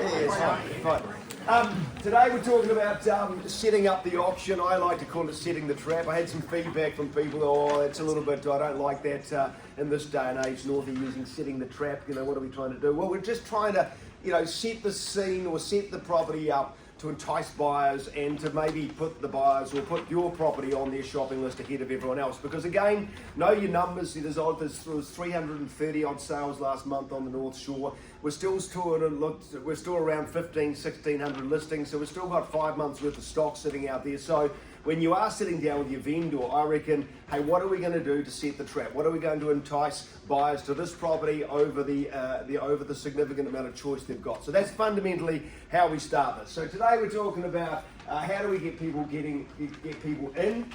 it's fine. Today we're talking about setting up the auction. I like to call it setting the trap. I had some feedback from people, oh, it's a little bit, I don't like that in this day and age, Northie using setting the trap. You know, what are we trying to do? Well, we're just trying to, set the scene or set the property up to entice buyers and to maybe put the buyers or put your property on their shopping list ahead of everyone else. Because again, know your numbers. There was 330 odd sales last month on the North Shore. We're still around 1,600 listings, so we've still got 5 months worth of stock sitting out there. So when you are sitting down with your vendor, I reckon, hey, what are we going to do to set the trap? What are we going to entice buyers to this property over the significant amount of choice they've got? So that's fundamentally how we start this. So today we're talking about how do we get people in.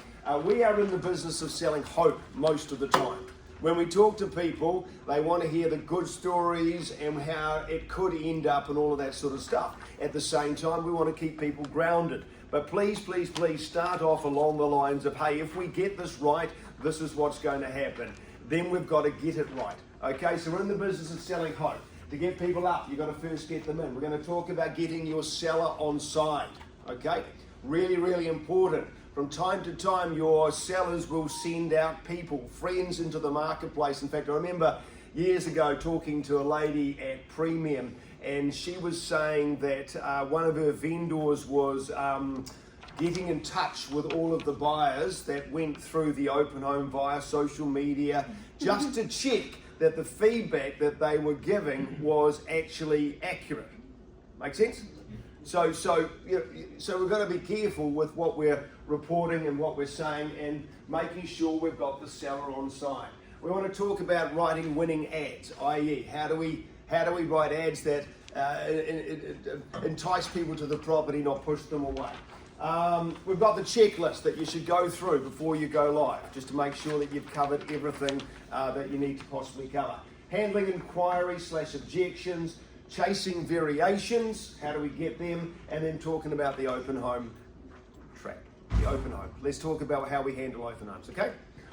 We are in the business of selling hope most of the time. When we talk to people, they want to hear the good stories and how it could end up and all of that sort of stuff. At the same time, we want to keep people grounded. But please, please, please start off along the lines of, hey, if we get this right, this is what's going to happen. Then we've got to get it right. Okay, so we're in the business of selling hope. To get people up, you've got to first get them in. We're going to talk about getting your seller on side. Okay, really, really important. From time to time, your sellers will send out people, friends into the marketplace. In fact, I remember years ago talking to a lady at Premium, and she was saying that one of her vendors was getting in touch with all of the buyers that went through the open home via social media just to check that the feedback that they were giving was actually accurate. Make sense? So we've got to be careful with what we're reporting and what we're saying and making sure we've got the seller on side. We want to talk about writing winning ads, i.e. how do we write ads that entice people to the property, not push them away. We've got the checklist that you should go through before you go live, just to make sure that you've covered everything that you need to possibly cover. Handling inquiries/objections, chasing variations, how do we get them, and then talking about the open home track, the open home. Let's talk about how we handle open homes, okay?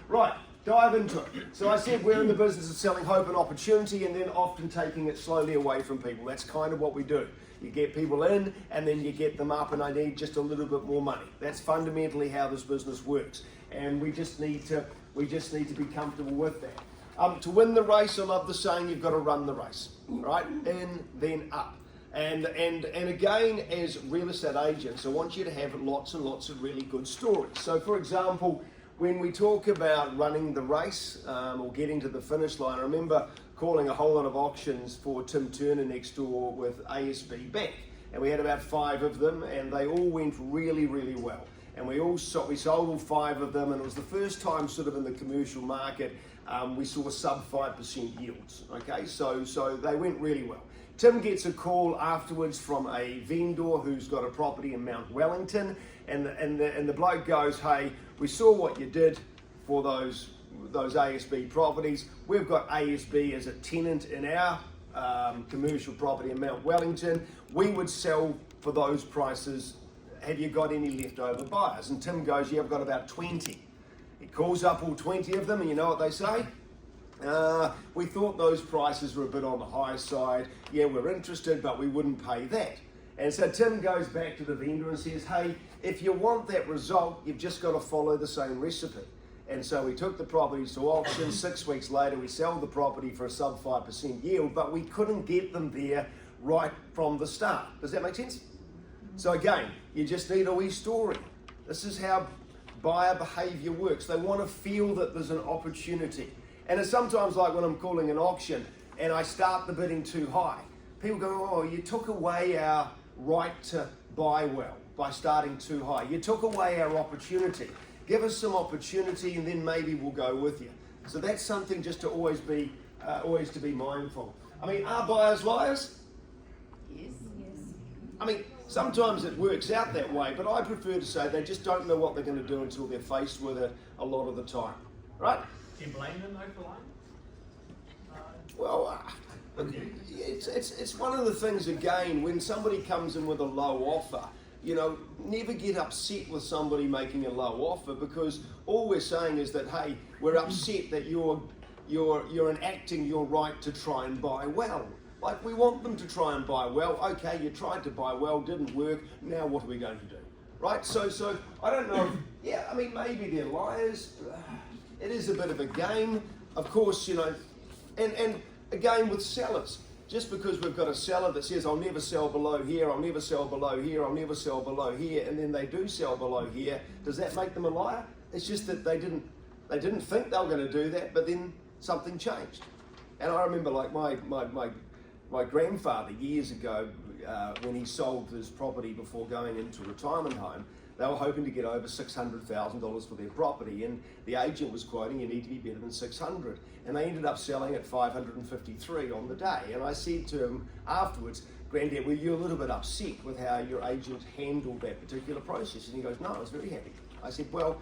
Right, dive into it. So I said we're in the business of selling hope and opportunity and then often taking it slowly away from people. That's kind of what we do. You get people in and then you get them up and I need just a little bit more money. That's fundamentally how this business works. And we just need to be comfortable with that. To win the race, I love the saying, you've got to run the race, right? In, then up. And again, as real estate agents, I want you to have lots and lots of really good stories. So for example, when we talk about running the race or getting to the finish line, I remember calling a whole lot of auctions for Tim Turner next door with ASB Bank. And we had about 5 of them and they all went really, really well. And we sold all 5 of them, and it was the first time sort of in the commercial market we saw sub 5% yields. Okay, so they went really well. Tim gets a call afterwards from a vendor who's got a property in Mount Wellington, and the bloke goes, hey, we saw what you did for those ASB properties. We've got ASB as a tenant in our commercial property in Mount Wellington. We would sell for those prices. Have you got any leftover buyers? And Tim goes, yeah, I've got about 20. He calls up all 20 of them, and you know what they say? We thought those prices were a bit on the high side. Yeah, we're interested, but we wouldn't pay that. And so Tim goes back to the vendor and says, hey, if you want that result, you've just got to follow the same recipe. And so we took the properties to auction. 6 weeks later, we sold the property for a sub 5% yield, but we couldn't get them there right from the start. Does that make sense? So again, you just need a wee story. This is how buyer behavior works. They want to feel that there's an opportunity. And it's sometimes like when I'm calling an auction and I start the bidding too high. People go, oh, you took away our right to buy well by starting too high. You took away our opportunity. Give us some opportunity and then maybe we'll go with you. So that's something just to always to be mindful. I mean, are buyers liars? Yes. I mean, sometimes it works out that way, but I prefer to say they just don't know what they're going to do until they're faced with it a lot of the time, right? Do you blame them though for lying? Well, it's one of the things, again, when somebody comes in with a low offer, you know, never get upset with somebody making a low offer, because all we're saying is that, hey, we're upset that you're enacting your right to try and buy well. Like, we want them to try and buy well. Okay, you tried to buy well, didn't work. Now what are we going to do? Right? So I don't know. Yeah, I mean, maybe they're liars. It is a bit of a game. Of course, you know, and a game with sellers. Just because we've got a seller that says, I'll never sell below here, I'll never sell below here, I'll never sell below here, and then they do sell below here, does that make them a liar? It's just that they didn't think they were going to do that, but then something changed. And I remember, like, my grandfather years ago, when he sold his property before going into retirement home, they were hoping to get over $600,000 for their property, and the agent was quoting, you need to be better than 600. And they ended up selling at 553 on the day. And I said to him afterwards, Granddad, were you a little bit upset with how your agent handled that particular process? And he goes, no, I was very happy. I said, well,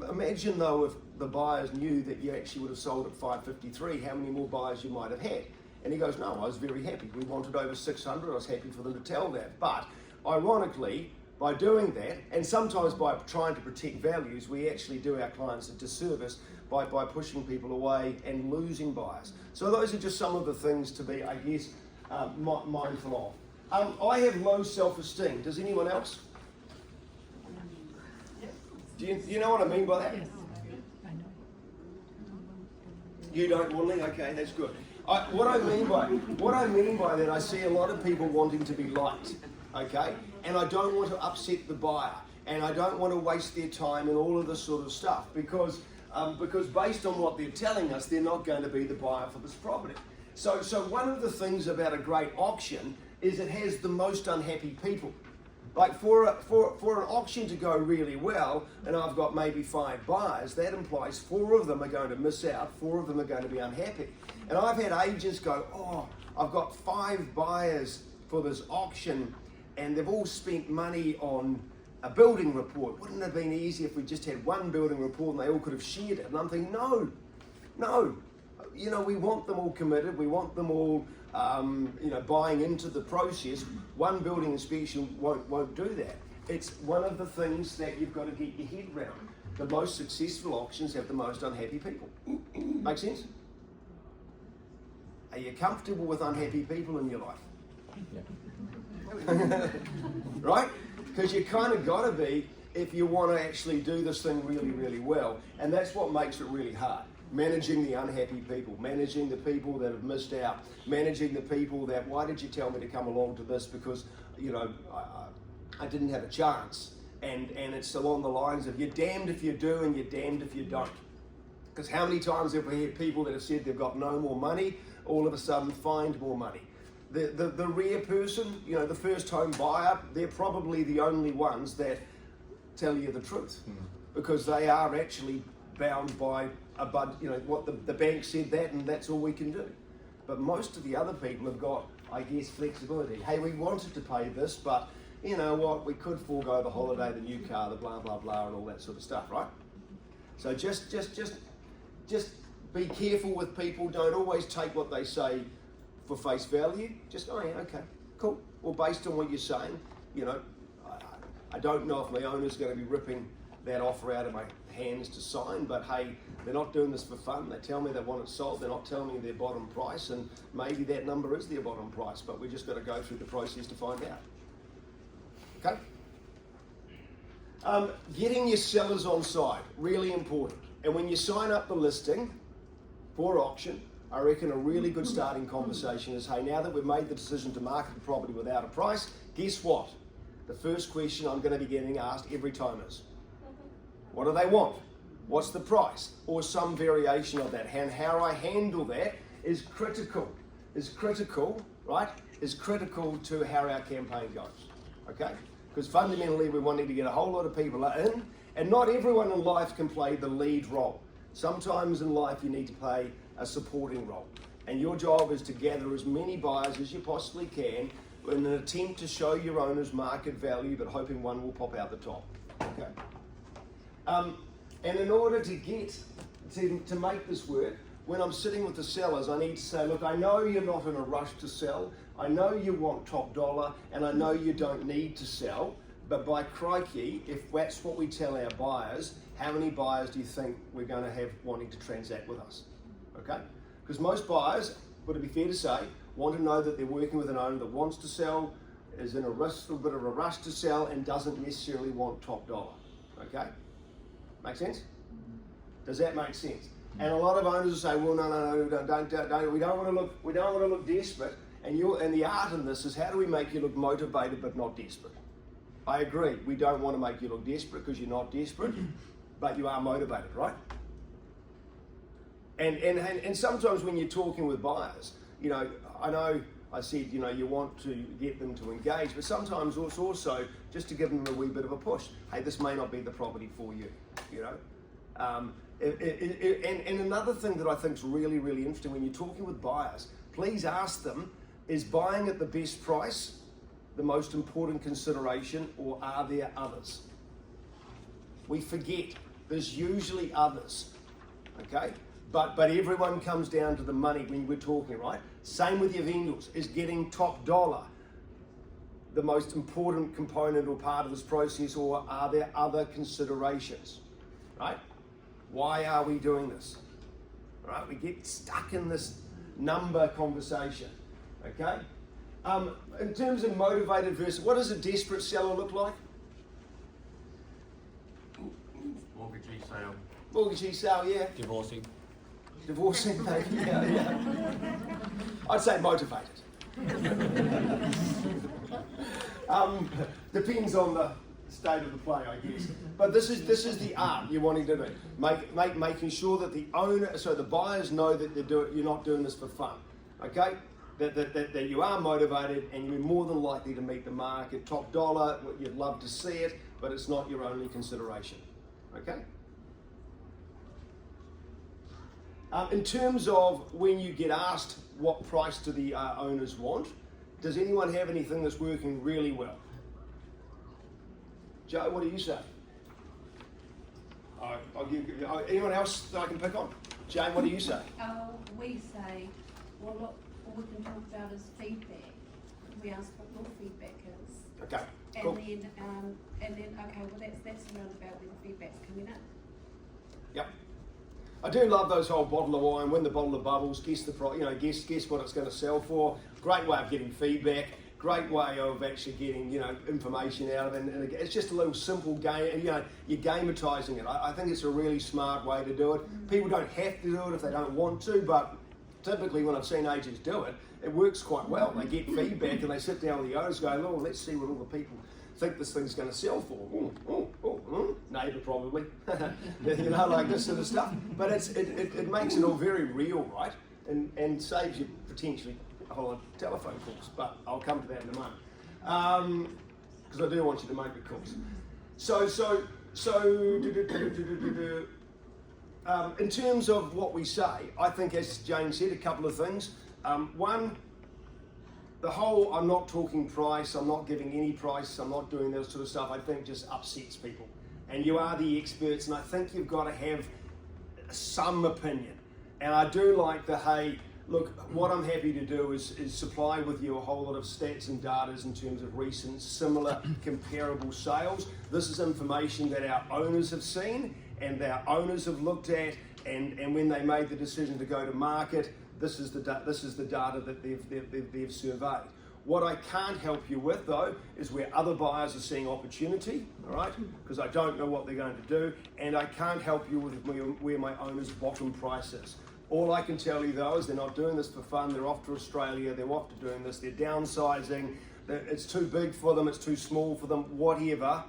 imagine though if the buyers knew that you actually would have sold at 553, how many more buyers you might have had. And he goes, no, I was very happy. We wanted over 600. I was happy for them to tell that. But ironically, by doing that, and sometimes by trying to protect values, we actually do our clients a disservice by pushing people away and losing buyers. So those are just some of the things to be, I guess, mindful of. I have low self-esteem. Does anyone else? Do you know what I mean by that? Yes, I know. You don't, Wanley? Okay, that's good. What I mean by that, I see a lot of people wanting to be liked, okay? And I don't want to upset the buyer, and I don't want to waste their time and all of this sort of stuff, because based on what they're telling us, they're not going to be the buyer for this property. So one of the things about a great auction is it has the most unhappy people. Like for an auction to go really well, and I've got maybe 5 buyers, that implies 4 of them are going to miss out, 4 of them are going to be unhappy. And I've had agents go, oh, I've got 5 buyers for this auction, and they've all spent money on a building report. Wouldn't it have been easier if we just had one building report and they all could have shared it? And I'm thinking, no. You know, we want them all committed. We want them all, buying into the process. One building inspection won't do that. It's one of the things that you've got to get your head around. The most successful auctions have the most unhappy people. Make sense? Are you comfortable with unhappy people in your life? Yeah. Right? Because you kind of got to be if you want to actually do this thing really, really well. And that's what makes it really hard. Managing the unhappy people, managing the people that have missed out, managing the people that, why did you tell me to come along to this? Because, you know, I didn't have a chance. And it's along the lines of, you're damned if you do and you're damned if you don't. Because how many times have we had people that have said they've got no more money, all of a sudden find more money? The rare person, you know, the first home buyer, they're probably the only ones that tell you the truth, because they are actually bound by a budget, you know, what the bank said that, and that's all we can do. But most of the other people have got, I guess, flexibility. Hey, we wanted to pay this, but you know what, we could forego the holiday, the new car, the blah, blah, blah, and all that sort of stuff, right? So just be careful with people. Don't always take what they say for face value. Just, oh yeah, okay, cool. Well, based on what you're saying, you know, I don't know if my owner's going to be ripping that offer out of my hands to sign, but hey, they're not doing this for fun. They tell me they want it sold. They're not telling me their bottom price, and maybe that number is their bottom price, but we just got to go through the process to find out. Okay? Getting your sellers on side, really important. And when you sign up the listing for auction, I reckon a really good starting conversation is, hey, now that we've made the decision to market the property without a price, guess what? The first question I'm going to be getting asked every time is, what do they want? What's the price? Or some variation of that. And how I handle that is critical, right? Is critical to how our campaign goes, okay? Because fundamentally we're wanting to get a whole lot of people in, and not everyone in life can play the lead role. Sometimes in life you need to play a supporting role. And your job is to gather as many buyers as you possibly can in an attempt to show your owners market value, but hoping one will pop out the top, okay? And in order to get to make this work, when I'm sitting with the sellers, I need to say, look, I know you're not in a rush to sell. I know you want top dollar, and I know you don't need to sell. But by crikey, if that's what we tell our buyers, how many buyers do you think we're going to have wanting to transact with us? Okay? Because most buyers, would it be fair to say, want to know that they're working with an owner that wants to sell, is in a little bit of a rush to sell, and doesn't necessarily want top dollar. Okay? Make sense? Does that make sense? And a lot of owners will say, well, no, don't, we don't want to look desperate. And the art in this is, how do we make you look motivated but not desperate? I agree. We don't want to make you look desperate, because you're not desperate, but you are motivated, right? And sometimes when you're talking with buyers, you know, I know I said, you know, you want to get them to engage, but sometimes it's also just to give them a wee bit of a push. Hey, this may not be the property for you, you know. And another thing that I think is really, really interesting when you're talking with buyers, please ask them, is buying at the best price the most important consideration, or are there others? We forget there's usually others, okay? But everyone comes down to the money when we're talking, right? Same with your vendors. Is getting top dollar the most important component or part of this process, or are there other considerations, right? Why are we doing this? Right? We get stuck in this number conversation, okay? In terms of motivated versus, what does a desperate seller look like? Mortgagee sale. Mortgagee sale, yeah. Divorcing, maybe, yeah. I'd say motivated. Depends on the state of the play, I guess. But this is the art you're wanting to do. Making sure that the owner, so the buyers know that you're not doing this for fun, okay? That you are motivated, and you're more than likely to meet the market. Top dollar, you'd love to see it, but it's not your only consideration, okay? In terms of when you get asked what price do the owners want, does anyone have anything that's working really well? Joe, what do you say? I'll give anyone else that I can pick on? Jane, what do you say? We say, well, look, all we can talk about is feedback. We ask what your feedback is. Okay, And cool. then okay, well that's around about when the feedback's coming in. Yep. I do love those whole bottle of wine, win the bottle of bubbles, guess the price, guess what it's going to sell for. Great way of getting feedback. Great way of actually getting, information out of it. And it's just a little simple game, you're gamatizing it. I think it's a really smart way to do it. People don't have to do it if they don't want to, but typically when I've seen agents do it, it works quite well. They get feedback and they sit down with the owners going, oh, let's see what all the people think this thing's going to sell for. Neighbour probably, like this sort of stuff. But it makes it all very real, right? And saves you potentially a whole lot of telephone calls, but I'll come to that in a moment. Because I do want you to make the calls. In terms of what we say, I think, as Jane said, a couple of things. One, the whole I'm not talking price, I'm not giving any price, I'm not doing that sort of stuff, I think just upsets people. And you are the experts, and I think you've got to have some opinion. And I do like the, hey, look, what I'm happy to do is supply with you a whole lot of stats and data in terms of recent, similar, comparable sales. This is information that our owners have seen and our owners have looked at, and when they made the decision to go to market, this is the data that they've surveyed. What I can't help you with, though, is where other buyers are seeing opportunity, all right? Because I don't know what they're going to do, and I can't help you with where my owner's bottom price is. All I can tell you, though, is they're not doing this for fun. They're off to Australia. They're off to doing this. They're downsizing. It's too big for them. It's too small for them, whatever.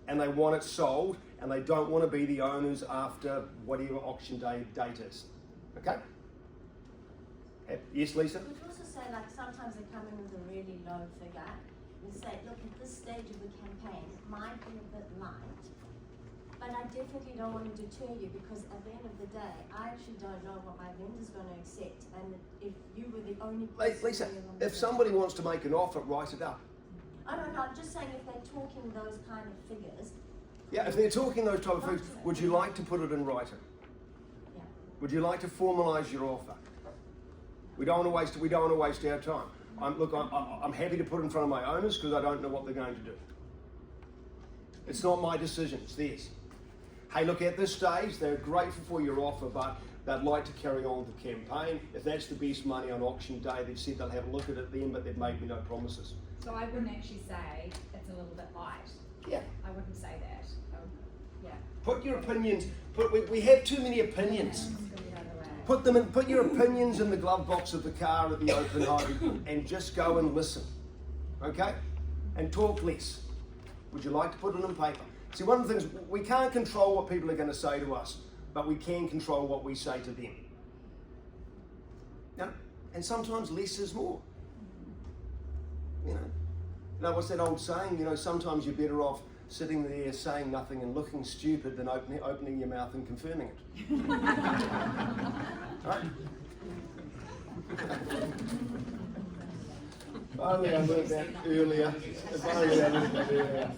And they want it sold, and they don't want to be the owners after whatever auction date is. Okay? Yes, Lisa? We'd also say, like, sometimes they come in with a really low figure. We say, look, at this stage of the campaign, it might be a bit light, but I definitely don't want to deter you, because at the end of the day, I actually don't know what my vendor's going to accept. And if you were the only person... Lisa, if somebody wants to make an offer, write it up. Oh, no, I'm just saying if they're talking those kind of figures... Yeah, if they're talking those type of figures, would you like to put it in writing? Yeah. Would you like to formalise your offer? We don't want to waste our time. I'm happy to put it in front of my owners because I don't know what they're going to do. It's not my decision, it's theirs. Hey, look, at this stage, they're grateful for your offer, but They'd like to carry on with the campaign. If that's the best money on auction day, they've said they'll have a look at it then, but they've made me no promises. So I wouldn't actually say it's a little bit light. Yeah. I wouldn't say that. Yeah. Put your opinions, we have too many opinions. Put your opinions in the glove box of the car at the open home and just go and listen. Okay? And talk less. Would you like to put it in paper? See, one of the things, we can't control what people are going to say to us, but we can control what we say to them. Yeah? And sometimes less is more. You know, what's that old saying? You know, sometimes you're better off sitting there saying nothing and looking stupid than opening your mouth and confirming it. Right? If only I learned that earlier. If only I learned that earlier.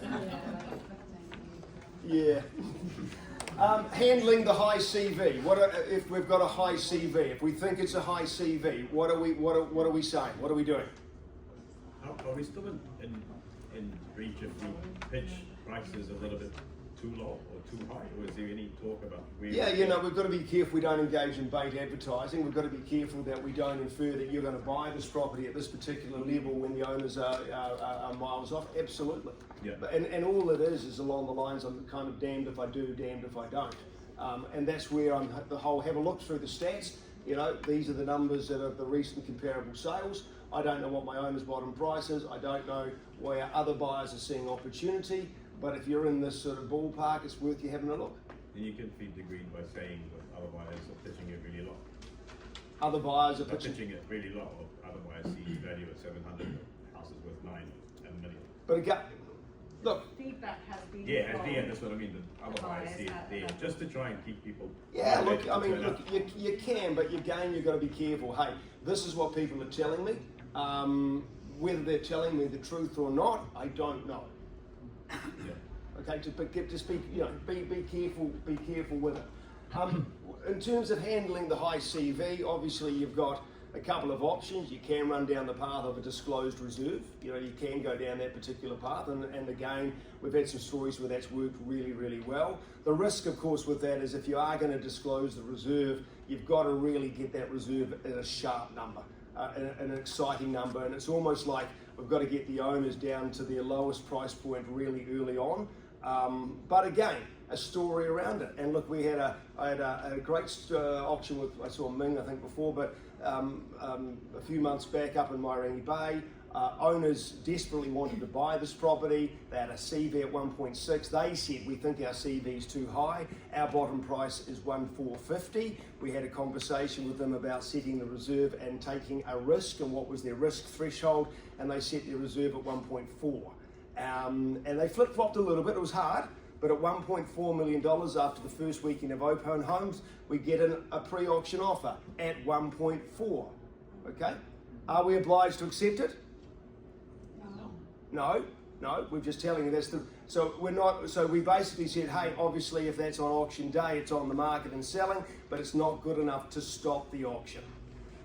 Yeah. Handling the high CV. If we've got a high CV? If we think it's a high CV, what are we saying? What are we doing? Are we still in reach if we pitch prices a little bit too low or too high, or is there any talk about? Yeah, you know, we've got to be careful we don't engage in bait advertising. We've got to be careful that we don't infer that you're going to buy this property at this particular level when the owners are miles off. Absolutely. Yeah. And all it is along the lines of kind of damned if I do, damned if I don't. And that's where have a look through the stats. You know, these are the numbers that are the recent comparable sales. I don't know what my owner's bottom price is. I don't know where other buyers are seeing opportunity. But if you're in this sort of ballpark, it's worth you having a look. And you can feed the green by saying that other buyers are pitching it really low. Other buyers are They're pitching it really low. Other buyers see value at 700, houses worth 9 and million. But again, look. Feedback has been. Yeah, that's what I mean. The other buyers see it there, just to try and keep people. Yeah, look, I mean, look, you can, but again, you've got to be careful. Hey, this is what people are telling me. Whether they're telling me the truth or not, I don't know. Yeah. Okay, just be, you know, be careful with it. In terms of handling the high CV, obviously you've got a couple of options. You can run down the path of a disclosed reserve. You know, you can go down that particular path, and again, we've had some stories where that's worked really, really well. The risk, of course, with that is if you are going to disclose the reserve, you've got to really get that reserve at a sharp number, an exciting number, and it's almost like we've got to get the owners down to their lowest price point really early on. But again, a story around it. And look, I had a great auction with, I saw Ming, I think before, but a few months back up in Mairangi Bay. Owners desperately wanted to buy this property. They had a CV at 1.6. They said, we think our CV is too high. Our bottom price is 1,450. We had a conversation with them about setting the reserve and taking a risk and what was their risk threshold, and they set their reserve at 1.4. And they flip-flopped a little bit. It was hard, but at $1.4 million after the first weekend of Open Homes, we get a pre-auction offer at 1.4. Okay? Are we obliged to accept it? No, we're just telling you that's the, so we're not, so we basically said, hey, obviously if that's on auction day, it's on the market and selling, but it's not good enough to stop the auction.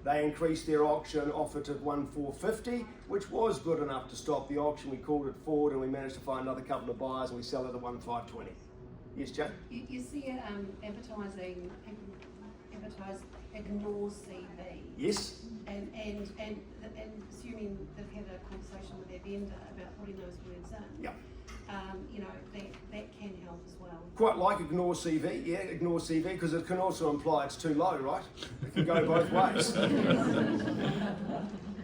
They increased their auction offer to 1,450, which was good enough to stop the auction. We called it forward and we managed to find another couple of buyers and we sell it at 1,520. Yes, Joe? You see advertising, advertise ignore CV. Yes. And assuming they've had a conversation with their vendor about putting those words in. Yeah. You know, that can help as well. Quite like ignore CV, yeah, ignore CV, because it can also imply it's too low, right? It can go both ways.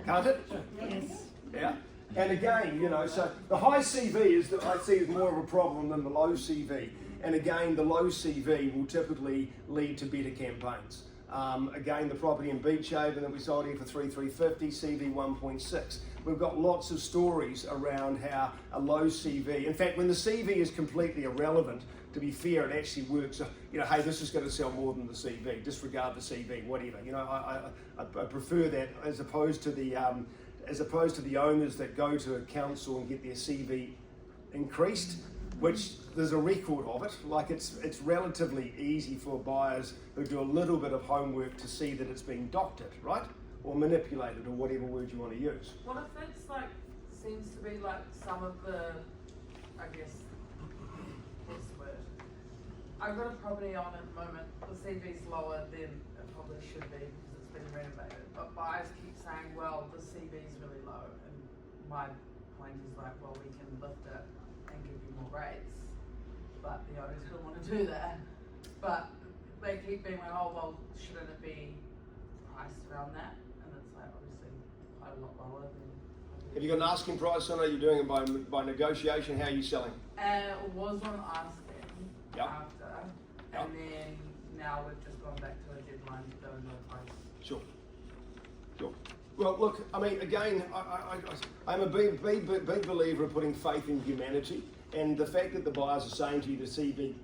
Can't it? Yes. Yeah. And again, you know, so the high CV I see is more of a problem than the low CV. And again, the low CV will typically lead to better campaigns. Again, the property in Beachhaven that we sold here for 3,350, CV 1.6. We've got lots of stories around how a low CV, in fact, when the CV is completely irrelevant, to be fair, it actually works. You know, hey, this is going to sell more than the CV. Disregard the CV, whatever. You know, I prefer that as opposed to the owners that go to a council and get their CV increased, which there's a record of it. Like it's relatively easy for buyers who do a little bit of homework to see that it's been doctored, right? Or manipulated, or whatever word you want to use. What if it's like, seems to be like some of the, I guess, what's the word? I've got a property on at the moment, the CV's lower than it probably should be because it's been renovated. But buyers keep saying, well, the CV's really low. And my point is like, well, we can lift it and give you more rates. But the owners don't want to do that. But they keep being like, oh, well, shouldn't it be priced around that? And it's like, obviously, quite a lot lower than. Have you got an asking price on it? Are you doing it by negotiation? How are you selling? It was on asking Yep. after, Yep. and then now we've just gone back to a deadline to go no price. Sure. Well, look, I mean, again, I'm a big believer of putting faith in humanity, and the fact that the buyers are saying to you the CV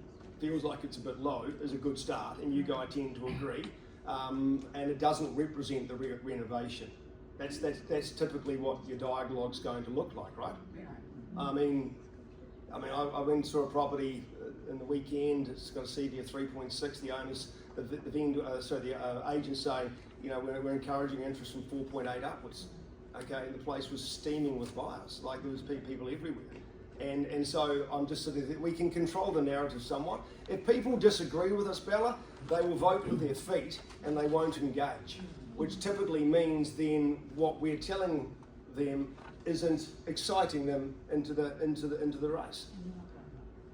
feels like it's a bit low is a good start, and you guys tend to agree, and it doesn't represent the renovation. That's typically what your dialogue's going to look like, right? Yeah. I mean, I went and saw a property in the weekend. It's got a CV of 3.6. The owners, the agent saying, you know, we're encouraging interest from 4.8 upwards. Okay, and the place was steaming with buyers. Like there was people everywhere. And so I'm just sort of, we can control the narrative somewhat. If people disagree with us, Bella, they will vote with their feet and they won't engage, which typically means then what we're telling them isn't exciting them into the race.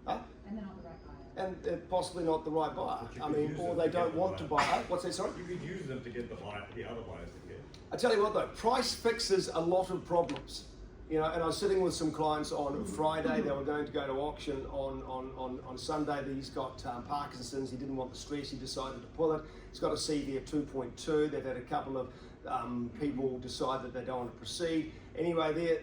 Huh? And they're not the right buyer. And possibly not the right buyer. But you I could mean, use or them they to get don't the want to buyer. buy. What's that, sorry? You could use them to get the other buyers to get. I tell you what though, price fixes a lot of problems. You know, and I was sitting with some clients on Friday. They were going to go to auction on Sunday. He's got Parkinson's. He didn't want the stress. He decided to pull it. He's got a CV of 2.2. They've had a couple of people decide that they don't want to proceed. Anyway,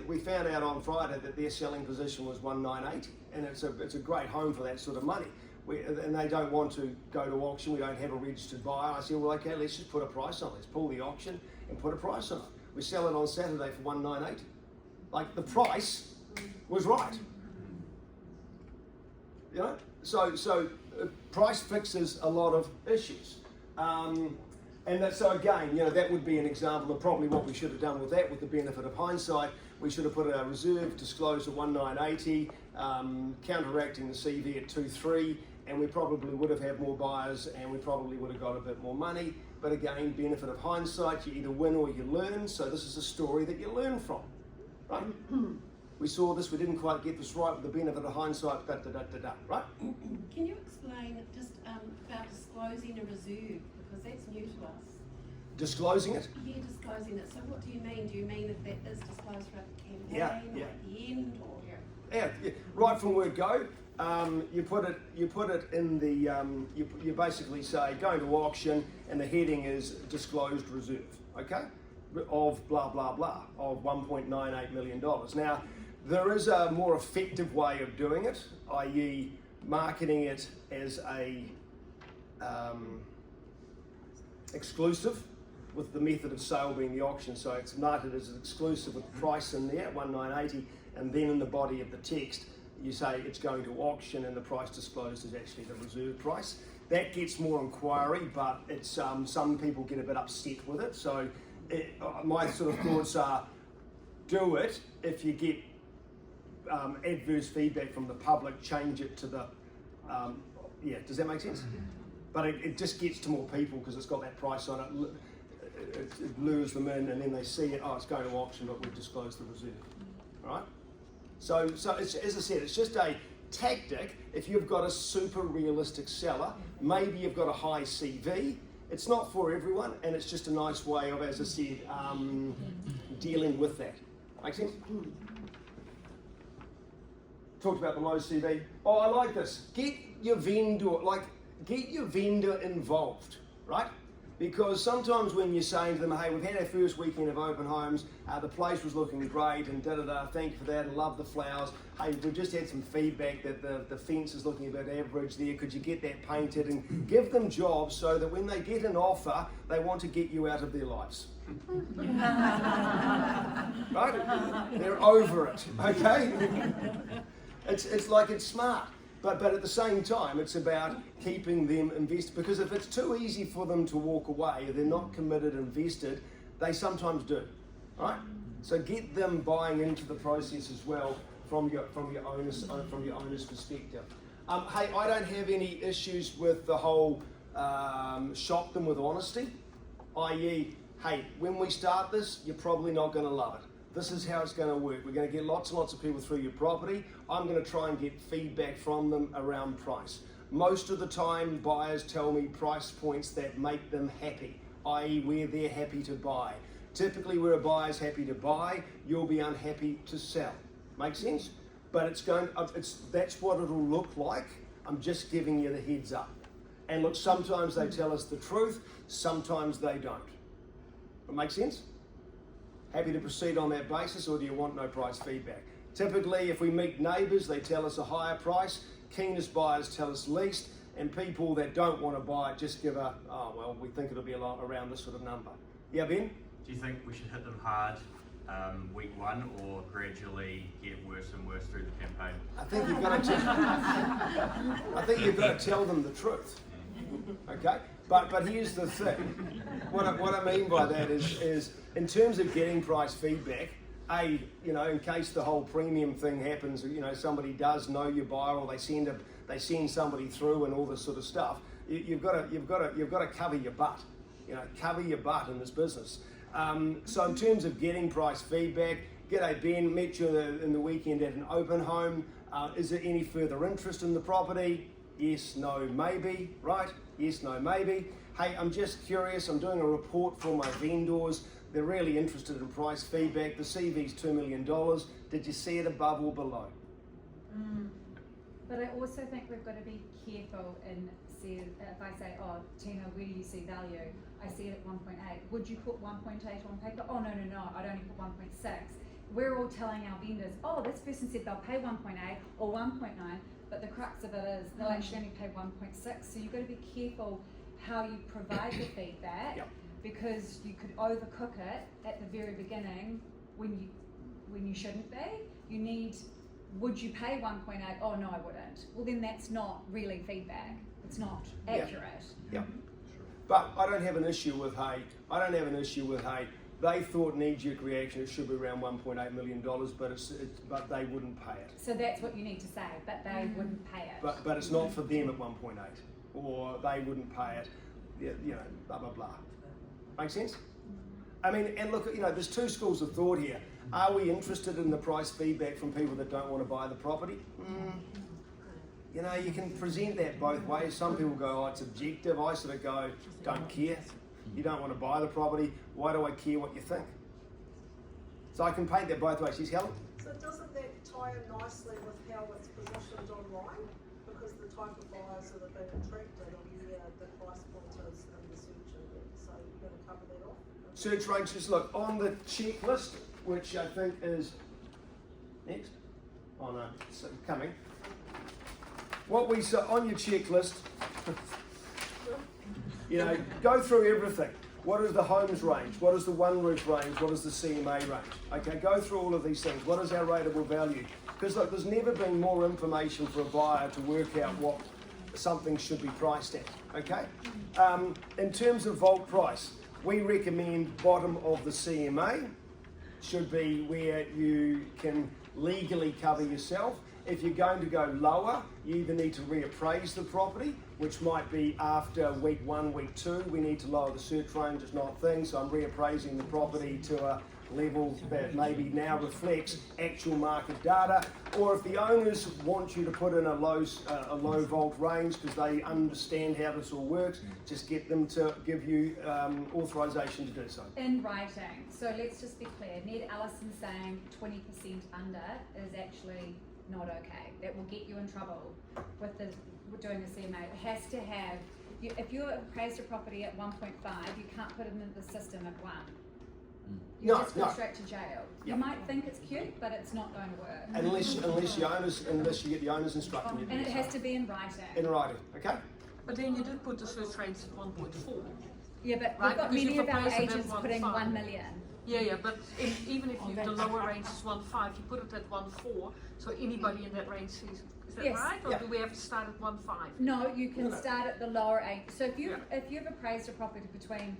we found out on Friday that their selling position was 1980, and it's a great home for that sort of money. And they don't want to go to auction. We don't have a registered buyer. I said, well, okay, let's just put a price on it. Let's pull the auction and put a price on it. We sell it on Saturday for 1980. Like the price was right. You know, so price fixes a lot of issues. So again, you know, that would be an example of probably what we should have done with that. With the benefit of hindsight, we should have put a reserve disclosed at 1980, counteracting the CV at 2.3, and we probably would have had more buyers, and we probably would have got a bit more money. But again, benefit of hindsight, you either win or you learn. So this is a story that you learn from, right? We saw this, we didn't quite get this right with the benefit of hindsight, right? Can you explain just about disclosing a reserve, because that's new to us? Disclosing it. Yeah, disclosing it. So what do you mean? Do you mean that that is disclosed throughout the campaign, Yeah. or at the end, or? Yeah, right from word go. You put it in the. You basically say going to auction, and the heading is disclosed reserve. Okay, of blah blah blah of $1.98 million. Now, there is a more effective way of doing it, i.e., marketing it as a exclusive, with the method of sale being the auction. So it's marketed as an exclusive with the price in there, 1980, and then in the body of the text, you say it's going to auction and the price disclosed is actually the reserve price. That gets more inquiry, but it's some people get a bit upset with it. So my sort of thoughts are, do it. If you get adverse feedback from the public, change it to the, does that make sense? But it just gets to more people because it's got that price on it. It lures them in, and then they see it. Oh, it's going to auction, but we've disclosed the reserve. All right. So it's, as I said, it's just a tactic. If you've got a super realistic seller, maybe you've got a high CV. It's not for everyone, and it's just a nice way of, as I said, dealing with that. Make sense? Talked about the low CV. Oh, I like this. Get your vendor involved, right? Because sometimes when you're saying to them, hey, we've had our first weekend of open homes, the place was looking great, and thank you for that, and love the flowers. Hey, we've just had some feedback that the fence is looking a bit average there. Could you get that painted? And give them jobs so that when they get an offer, they want to get you out of their lives. Right? They're over it, okay? It's like it's smart. But at the same time, it's about keeping them invested, because if it's too easy for them to walk away, if they're not committed, invested, they sometimes do, right? So get them buying into the process as well from your owner's perspective. Hey, I don't have any issues with the whole shock them with honesty, i.e., hey, when we start this, you're probably not going to love it. This is how it's going to work. We're going to get lots and lots of people through your property. I'm going to try and get feedback from them around price. Most of the time, buyers tell me price points that make them happy, i.e., where they're happy to buy. Typically, where a buyer's happy to buy, you'll be unhappy to sell. Make sense? But that's what it'll look like. I'm just giving you the heads up. And look, sometimes they tell us the truth, sometimes they don't. It makes sense? Happy to proceed on that basis, or do you want no price feedback? Typically, if we meet neighbours, they tell us a higher price. Keenest buyers tell us least, and people that don't want to buy it just give we think it'll be a lot around this sort of number. Yeah, Ben? Do you think we should hit them hard week one, or gradually get worse and worse through the campaign? I think you've got to tell them the truth. Okay? But here's the thing. What I mean by that is in terms of getting price feedback, in case the whole premium thing happens, somebody does know your buyer, or they send somebody through and all this sort of stuff. You've got to cover your butt. Cover your butt in this business. So in terms of getting price feedback, g'day Ben, met you in the weekend at an open home. Is there any further interest in the property? Yes, no, maybe, right? Yes, no, maybe. Hey, I'm just curious, I'm doing a report for my vendors. They're really interested in price feedback. The CV's $2 million. Did you see it above or below? But I also think we've got to be careful in if I say, oh, Tina, where do you see value? I see it at 1.8. Would you put 1.8 on paper? Oh, no, I'd only put 1.6. We're all telling our vendors, oh, this person said they'll pay 1.8 or 1.9, but the crux of it is they'll actually only pay 1.6. So you've got to be careful how you provide the feedback. Yep. Because you could overcook it at the very beginning when you shouldn't be. You need, would you pay 1.8? Oh no, I wouldn't. Well, then that's not really feedback. It's not accurate. Yeah. But I don't have an issue with they thought knee-jerk reaction it should be around $1.8 million, but they wouldn't pay it. So that's what you need to say, but they wouldn't pay it. But it's not for them at 1.8, or they wouldn't pay it. Blah blah blah. Make sense? I mean, and look, there's two schools of thought here. Are we interested in the price feedback from people that don't want to buy the property? You can present that both ways. Some people go, oh, it's objective. I sort of go, don't care. You don't want to buy the property. Why do I care what you think? So I can paint that both ways. Yes, Helen? So doesn't that tie in nicely with how it's positioned online? Because the type of buyers that have been attracted on the price pointers and the search engine. So you're going to cover that off? Search ranges, look, on the checklist, which I think is next. Oh no, it's coming. On your checklist, go through everything. What is the homes range? What is the one roof range? What is the CMA range? Okay, go through all of these things. What is our rateable value? Because look, there's never been more information for a buyer to work out what something should be priced at. Okay? In terms of vault price, we recommend bottom of the CMA should be where you can legally cover yourself. If you're going to go lower, you either need to reappraise the property, which might be after week 1, week 2. We need to lower the search range, it's not a thing, so I'm reappraising the property to a level that maybe now reflects actual market data. Or if the owners want you to put in a low vault range because they understand how this all works, just get them to give you authorization to do so. In writing. So let's just be clear. Ned Allison saying 20% under is actually not okay. That will get you in trouble with doing a CMA. It has to have, if you appraised a property at 1.5, you can't put it in the system at 1. You just go straight to jail. You might think it's cute, but it's not going to work. Unless you get the owners instructing you to do And it so. has to be in writing. In writing, okay? But then you did put the search range at 1.4. Yeah, but Right, we've got because many you've of our appraised it at agents putting 1.5. 1 million. Yeah, but even if the lower range is 1.5, you put it at 1.4, so anybody in that range sees. Is that Yes. right? Or Yeah. do we have to start at 1.5? No, you can No. start at the lower age. So if Yeah. you've appraised a property between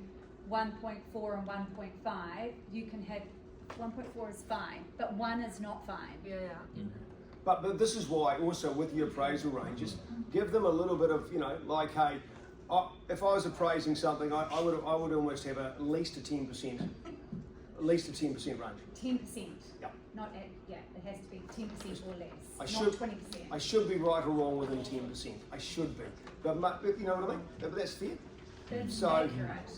1.4 and 1.5, you can have 1.4 is fine, but 1 is not fine. Yeah. But this is why also with your appraisal ranges, give them a little bit of, you know, like, hey, if I was appraising something, I would almost have at least a 10%, range. 10%. Yep. Not at, yeah, it has to be 10% or less, I not should- 20%. I should be right or wrong within 10%. I should be. But you know what I mean? But that's fair. It's So- accurate.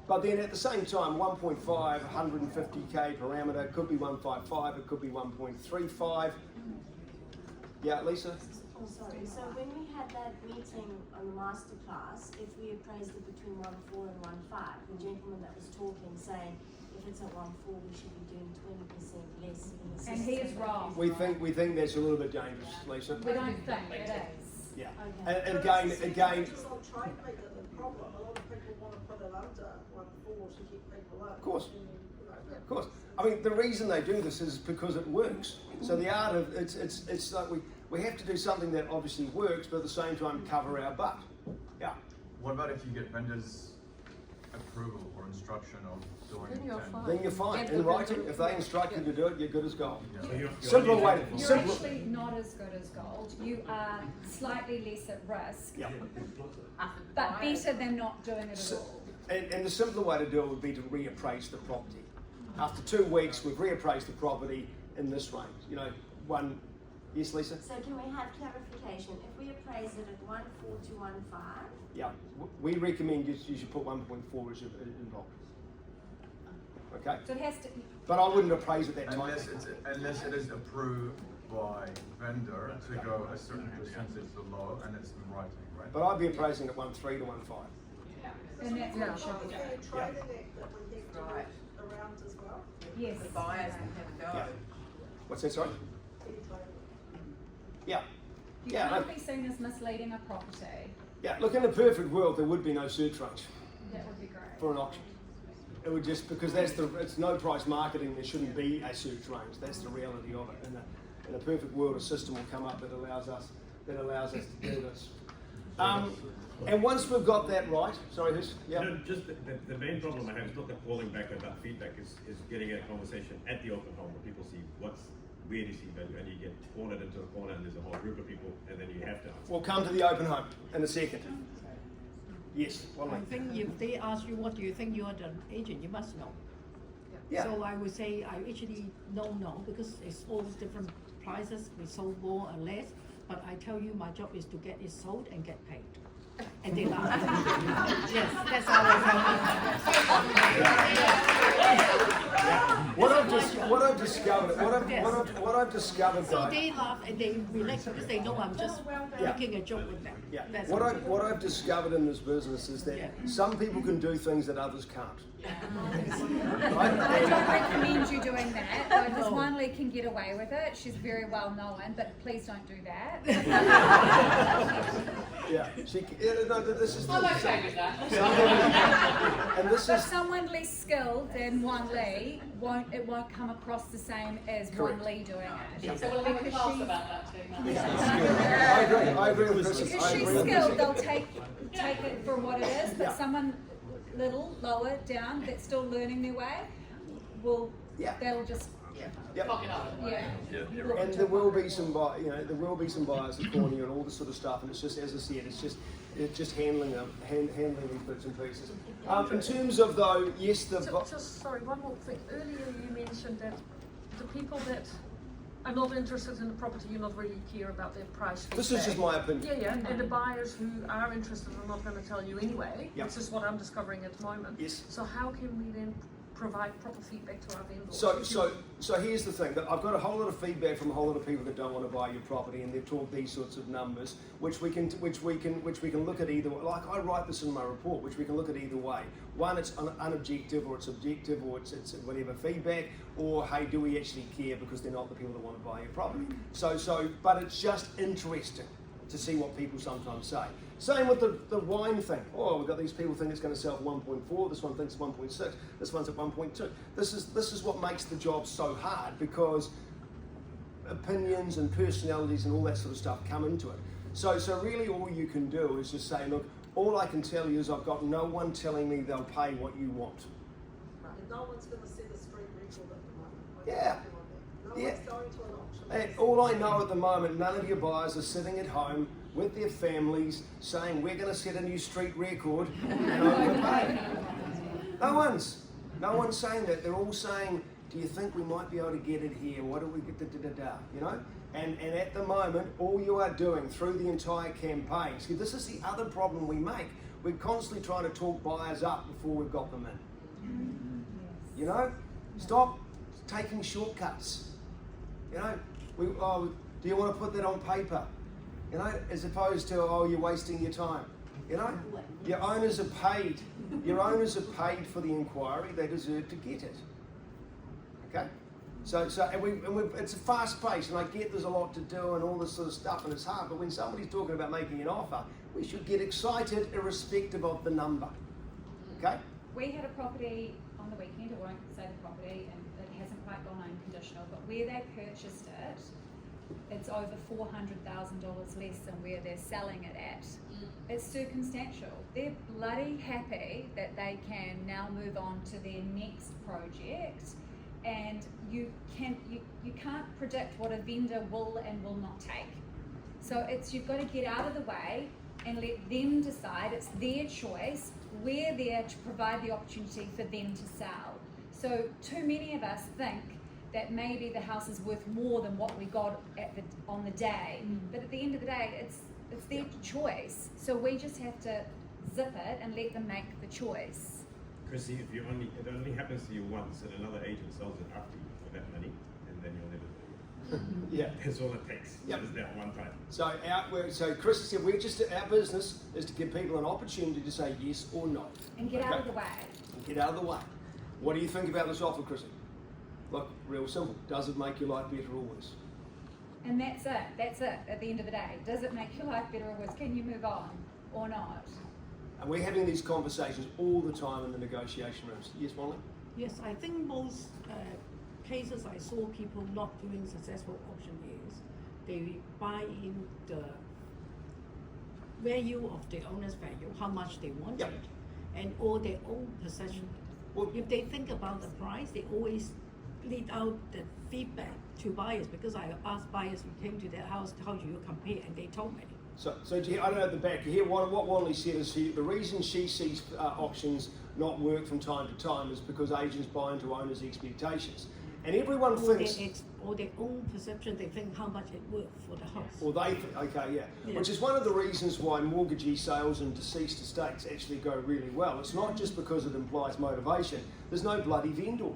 But then at the same time, 1.5, 150k parameter, could be 155, it could be 1.35. Yeah, Lisa? Oh, sorry. So when we had that meeting on the masterclass, if we appraised it between 1.4 and 1.5, the gentleman that was talking saying if it's at 1.4, we should be doing 20% less in the system. And he is wrong. We think that's a little bit dangerous, Lisa. We don't think it is. Yeah. Okay. And But again, it's the again, changes on trade make it a problem. A lot of people want to put it under 1.4 to keep people up. Of course. And, you know, of course. I mean, the reason they do this is because it works. So the art of it's like we have to do something that obviously works, but at the same time cover our butt. Yeah. What about if you get vendors' approval or instruction of doing Then you're 10? fine. Then you're fine. Yeah, In but writing, then- if they instruct you to do it, you're good as gold. Yeah. So you're Simpler only way. looking for- You're Simple. actually not as good as gold. You are slightly less at risk, Yeah. but better than not doing it at So- all. And the simpler way to do it would be to reappraise the property. After 2 weeks, we've reappraised the property in this range. You know, one. Yes, Lisa. So can we have clarification? If we appraise it at 1.4 to 1.5, Yeah. We recommend you should put 1.4 as involved. Okay. So it has to, But I wouldn't appraise at that time. Unless it is approved by vendor to go a certain percentage below and it's in writing, right? But I'd be appraising at 1.3 to 1.5. and that's Yeah. what it should the be. Fair Trading Act that we have to Right. move around as well. Yes. The buyers can have a Yeah. go. What's that, sorry? Fair trading. Yeah. You Yeah, can't no- be seen as misleading a property. Yeah, look, in a perfect world, there would be no search range That would be great. for an auction. It would just, because it's no price marketing, there shouldn't be a search range. That's the reality of it. In a perfect world, a system will come up that allows us to do this. And once we've got that right, sorry, who's, yeah. You know, just the main problem I have is not the calling back or that feedback, is getting a conversation at the open home where people see where do you see value, and you get cornered into a corner and there's a whole group of people and then you have to answer. We'll come to the open home in a second. Yes, one I way. think if they ask you what do you think, you are the agent, you must know. Yeah. So I would say I actually don't know because it's all different prices, we sold more or less, but I tell you my job is to get it sold and get paid. And they laugh. Yes, that's all I What I've discovered, So guys. they laugh and they relax because they know I'm just Yeah. making a joke with them. Yeah. That's What all. I've discovered in this business is that Yeah. some people can do things that others can't. I Right? don't recommend you doing that. Though this No. one lady can get away with it. She's very well known, but please don't do that. Yeah. No, this is. I'm okay with that. And this But is. someone less skilled than Wan Lee won't come across the same as Correct. Wan Lee doing it. So we'll have a Because class she's- about that too. I agree with Chris. Because I she's agree with skilled, Chris. they'll take it for what it is, but Yeah. someone little lower down that's still learning their way Yeah. they'll just Yep. Fuck it up. yeah. And there will be some buyers that corner you and all this sort of stuff. And it's just, as I said, it's just handling them, handling these bits and pieces. In terms of though, yes, Just sorry, one more thing. Earlier you mentioned that the people that are not interested in the property, you not really care about their price. this is just my opinion. Yeah, and the buyers who are interested are not going to tell you anyway. Yeah. This is what I'm discovering at the moment. Yes. So how can we then provide proper feedback to our vendors? So here's the thing, that I've got a whole lot of feedback from a whole lot of people that don't want to buy your property, and they've talked these sorts of numbers, which we can look at either way. Like I write this in my report, which we can look at either way. One, it's unobjective, or it's objective, or it's whatever feedback, or hey, do we actually care because they're not the people that want to buy your property? But it's just interesting to see what people sometimes say. Same with the wine thing. Oh, we've got these people think it's going to sell for 1.4. This one thinks 1.6. This one's at 1.2. This is what makes the job so hard, because opinions and personalities and all that sort of stuff come into it. So really, all you can do is just say, look, all I can tell you is I've got no one telling me they'll pay what you want. And no one's going to set a street record at the moment. We're Yeah. working on that. No Yeah. one's going to an auction. And all I know at the moment, none of your buyers are sitting at home with their families saying, we're going to set a new street record and overpay. No one's saying that. They're all saying, do you think we might be able to get it here? What do we get, you know? And at the moment, all you are doing through the entire campaign, see, this is the other problem we make. We're constantly trying to talk buyers up before we've got them in. You know? Stop taking shortcuts. You know? Do you want to put that on paper? You know, as opposed to, oh, you're wasting your time. You know, your owners are paid. Your owners are paid for the inquiry. They deserve to get it. Okay, it's a fast pace, and I get there's a lot to do and all this sort of stuff, and it's hard. But when somebody's talking about making an offer, we should get excited irrespective of the number. Okay. We had a property on the weekend. I won't say the property, and it hasn't quite gone unconditional. But where they purchased it, it's over $400,000 less than where they're selling it at. It's circumstantial. They're bloody happy that they can now move on to their next project, and you can't predict what a vendor will and will not take. So you've got to get out of the way and let them decide. It's their choice. We're there to provide the opportunity for them to sell. So too many of us think that maybe the house is worth more than what we got on the day. But at the end of the day, it's their choice. So we just have to zip it and let them make the choice. Chrissy, if it only happens to you once, and another agent sells it after you for that money, and then you'll never do it. Yeah. That's all it takes. Yep. Is that one time. So Chris said, our business is to give people an opportunity to say yes or no. And get out of the way. And get out of the way. What do you think about this offer, Chrissy? Look, real simple. Does it make your life better or worse? And that's it. That's it. At the end of the day, does it make your life better or worse? Can you move on or not? And we're having these conversations all the time in the negotiation rooms. Yes, Molly? Yes, I think most cases I saw people not doing successful auctioneers, they buy in the value of the owner's value, how much they want Yep. it, and all their own possession. Well, If they think about the price, they always lead out the feedback to buyers, because I asked buyers who came to their house, how do you compare, and they told me. So do you, I don't know at the back, you hear what Wanley said is the reason she sees auctions not work from time to time is because agents buy into owners' expectations. And everyone thinks... Or their own perception, they think how much it worth for the house. Or they think, okay, yeah. Which is one of the reasons why mortgagee sales and deceased estates actually go really well. It's not just because it implies motivation. There's no bloody vendor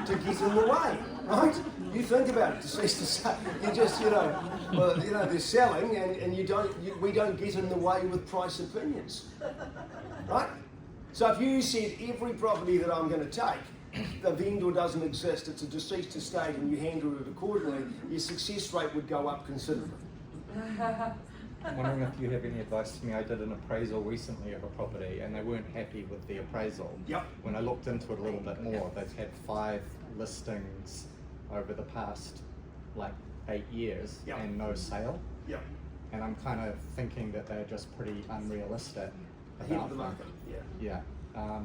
to get in the way, right? You think about it, deceased estate. You just, they're selling, and we don't get in the way with price opinions, right? So if you said every property that I'm going to take, the vendor doesn't exist, it's a deceased estate, and you handle it accordingly, your success rate would go up considerably. I'm wondering if you have any advice to me. I did an appraisal recently of a property and they weren't happy with the appraisal. Yep. When I looked into it a little bit more, they've had 5 listings over the past 8 years Yep. and no sale. Yep. And I'm kind of thinking that they're just pretty unrealistic Ahead of about the them. market, yeah. Yeah.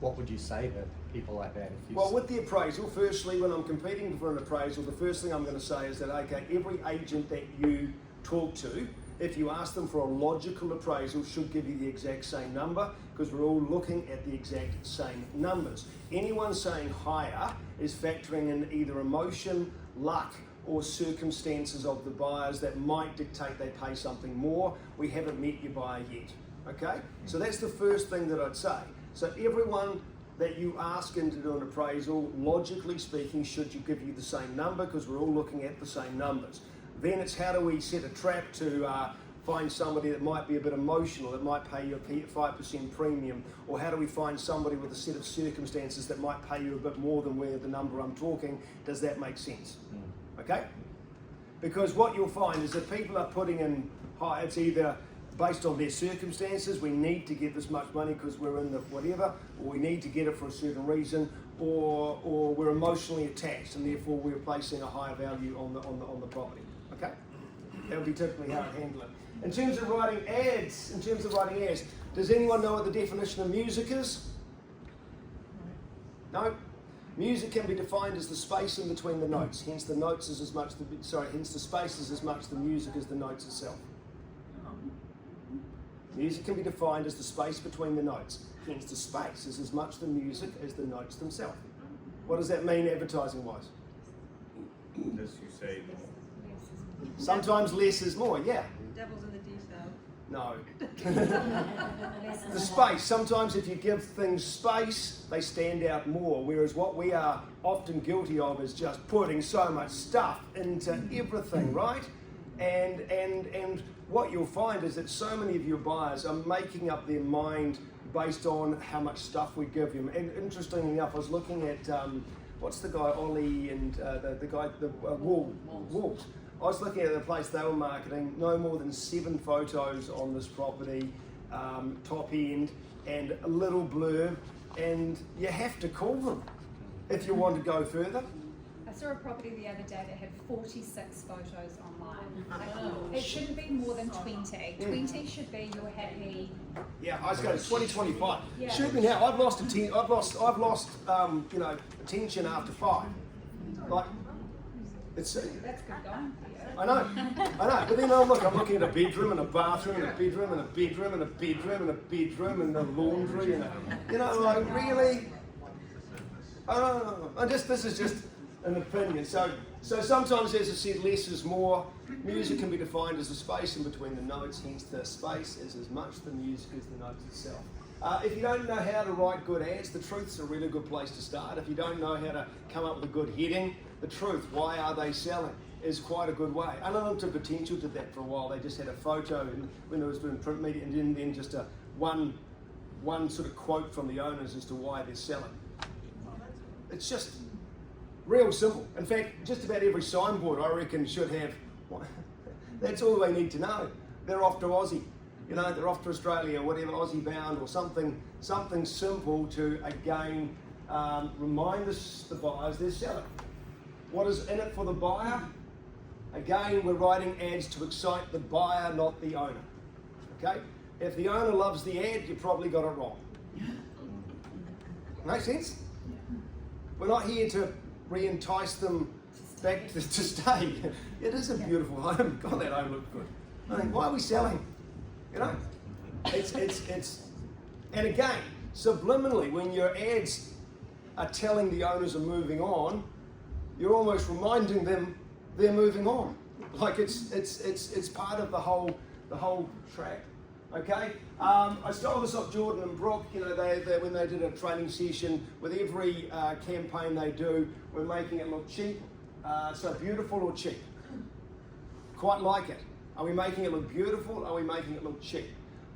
What would you say to people like that? If you Well, with the appraisal, firstly, when I'm competing for an appraisal, the first thing I'm going to say is that, okay, every agent that you talk to, if you ask them for a logical appraisal, should give you the exact same number, because we're all looking at the exact same numbers. Anyone saying higher is factoring in either emotion, luck, or circumstances of the buyers that might dictate they pay something more. We haven't met your buyer yet, okay? So that's the first thing that I'd say. So everyone that you ask in to do an appraisal, logically speaking, should you give you the same number, because we're all looking at the same numbers. Then it's how do we set a trap to find somebody that might be a bit emotional, that might pay you a 5% premium, or how do we find somebody with a set of circumstances that might pay you a bit more than where the number I'm talking. Does that make sense? Okay? Because what you'll find is that people are putting in high, it's either based on their circumstances, we need to get this much money because we're in the whatever, or we need to get it for a certain reason, or we're emotionally attached and therefore we're placing a higher value on the property. Okay? That would be typically how I handle it. In terms of writing ads, does anyone know what the definition of music is? No? Music can be defined as the space in between the notes, hence the notes is as much hence the space is as much the music as the notes itself. Music can be defined as the space between the notes, hence the space is as much the music as the notes themselves. What does that mean advertising-wise? As you say, Sometimes less is more, yeah. Devil's in the detail. No. The space. Sometimes if you give things space, they stand out more. Whereas what we are often guilty of is just putting so much stuff into everything, right? And what you'll find is that so many of your buyers are making up their mind based on how much stuff we give them. And interestingly enough, I was looking at what's the guy Ollie and the guy Wolves. I was looking at the place they were marketing, no more than 7 photos on this property, top end, and a little blurb, and you have to call them if you want to go further. I saw a property the other day that had 46 photos online. Like, it shouldn't be more than 20. 20 should be your happy. Yeah, I was going to 2025. Yeah. Shoot me now. I've lost attention after 5. Like, it's. That's good going. I know. But then I'm looking at a bedroom and a bathroom and a bedroom and a bedroom and a bedroom and a bedroom and a laundry and like really. I don't know. This is just an opinion. So sometimes, as I said, less is more. Music can be defined as the space in between the notes, hence the space is as much the music as the notes itself. If you don't know how to write good ads, The Truth's a really good place to start. If you don't know how to come up with a good heading, The Truth, why are they selling, is quite a good way. Unlimited Potential did that for a while. They just had a photo when it was doing print media, and then just one sort of quote from the owners as to why they're selling. It's just real simple. In fact, just about every signboard, I reckon, should have. That's all they need to know. They're off to Aussie. They're off to Australia, whatever, Aussie bound or something simple to, again, remind the buyers they're selling. What is in it for the buyer? Again, we're writing ads to excite the buyer, not the owner. Okay? If the owner loves the ad, you probably got it wrong. Make sense? We're not here to re-entice them back to stay. It is a beautiful home. God, that home looks good. I mean, why are we selling? It's and again, subliminally, when your ads are telling the owners are moving on, you're almost reminding them they're moving on. Like it's part of the whole track. Okay, I stole this off Jordan and Brooke. They when they did a training session, with every campaign they do, we're making it look cheap. So beautiful or cheap? Quite like it. Are we making it look beautiful? Are we making it look cheap?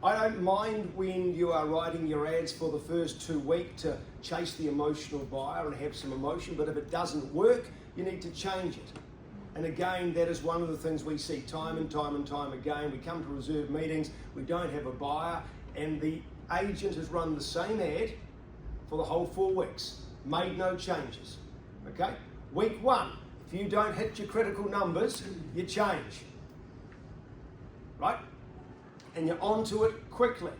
I don't mind when you are writing your ads for the first 2 weeks to chase the emotional buyer and have some emotion, but if it doesn't work, you need to change it. And again, that is one of the things we see time and time and time again. We come to reserve meetings, we don't have a buyer, and the agent has run the same ad for the whole 4 weeks, made no changes. Okay? Week 1, if you don't hit your critical numbers, you change. Right? And you're onto it quickly.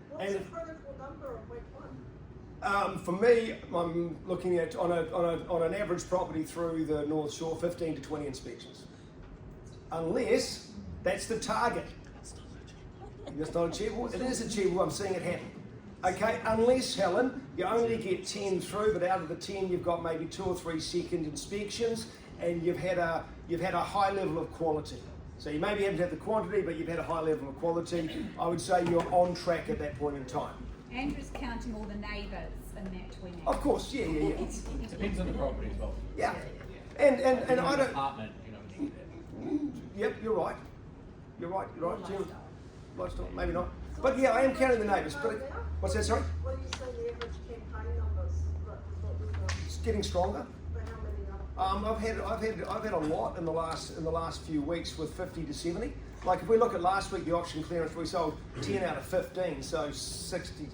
What's And the critical number of week 1? for me, I'm looking at on an average property through the North Shore, 15 to 20 inspections. Unless that's the target. It's not achievable. It is achievable. I'm seeing it happen. Okay, unless, Helen, you only get 10 through, but out of the 10, you've got maybe 2 or 3 second inspections, and you've had a high level of quality. So you maybe haven't had the quantity, but you've had a high level of quality. I would say you're on track at that point in time. Andrew's counting all the neighbours in that 20. Of course, yeah. It depends on the property as well. Yeah. And I don't. Apartment, Yep, you're right. You're right, Jim. Lifestyle, maybe not. But yeah, I am counting the neighbours. But what's that, sorry? What do you say the average campaign numbers? What we've got? It's getting stronger. For how many other? I've had a lot in the last few weeks with 50 to 70. Like if we look at last week, the auction clearance, we sold 10 out of 15, so 66%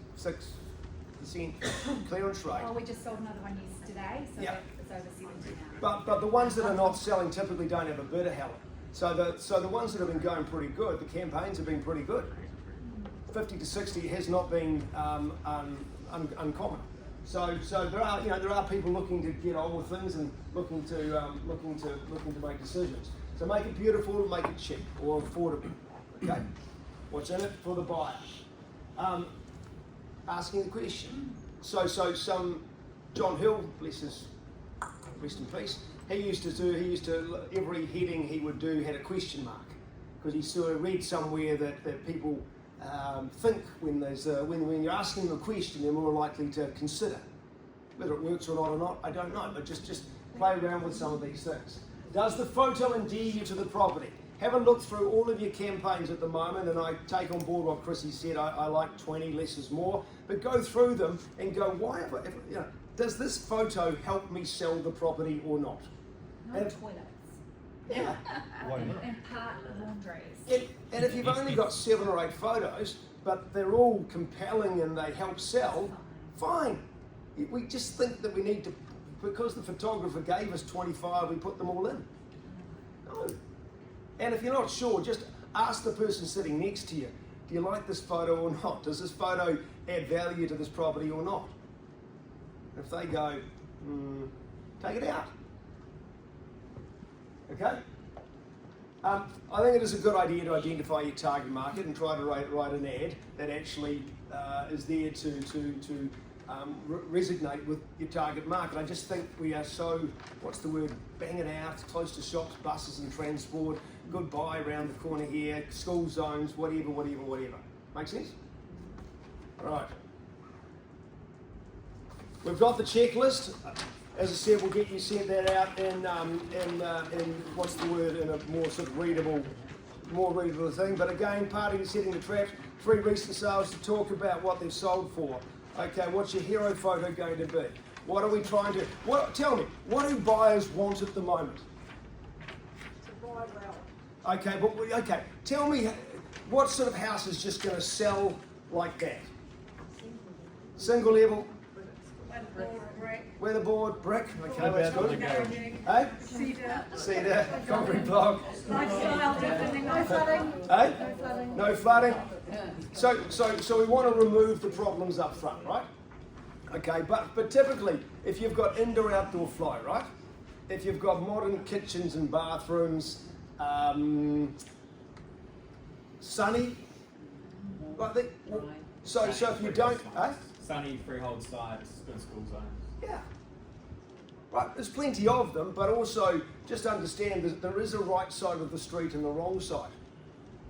clearance rate. Oh, we just sold another one yesterday, so Yeah. it's over 70 now. But the ones that are not selling typically don't have a bidder, Helen. So the ones that have been going pretty good, the campaigns have been pretty good. 50 to 60 has not been uncommon. So there are people looking to get on with things and looking to make decisions. So make it beautiful, make it cheap or affordable. Okay, what's in it for the buyer? Asking the question. So some John Hill, bless his rest in peace. He used to every heading he would do had a question mark, because he sort of read somewhere that people think when you're asking them a question, they're more likely to consider. Whether it works or not, I don't know, but just play around with some of these things. Does the photo endear you to the property? Have a look through all of your campaigns at the moment, and I take on board what Chrissy said. I like 20, less is more, but go through them and go, does this photo help me sell the property or not? No And- toilets. Yeah. And part laundries. And if you've only got 7 or 8 photos, but they're all compelling and they help sell, fine. We just think that we need to, because the photographer gave us 25, we put them all in. No. And if you're not sure, just ask the person sitting next to you, do you like this photo or not? Does this photo add value to this property or not? If they go, take it out. Okay? I think it is a good idea to identify your target market and try to write an ad that actually is there to resonate with your target market. I just think we are so, bang it out, close to shops, buses and transport, goodbye around the corner here, school zones, whatever. Make sense? All right. We've got the checklist. As I said, we'll get you sent that out in a more sort of readable thing. But again, part of your setting the traps, 3 recent sales to talk about what they've sold for. Okay, what's your hero photo going to be? What are we trying to? Tell me, what do buyers want at the moment? To buy well. Okay, tell me, what sort of house is just going to sell like that? Single level. Weatherboard, brick. Okay, that's good. Hey? Cedar, concrete block. Lifestyle, definitely no flooding. Hey? No flooding. No flooding. So we want to remove the problems up front, right? Okay, but typically, if you've got indoor-outdoor flow, right? If you've got modern kitchens and bathrooms, sunny, like so if you don't, Sunny, freehold sites, good school zones. yeah. Right, there's plenty of them, but also just understand that there is a right side of the street and the wrong side.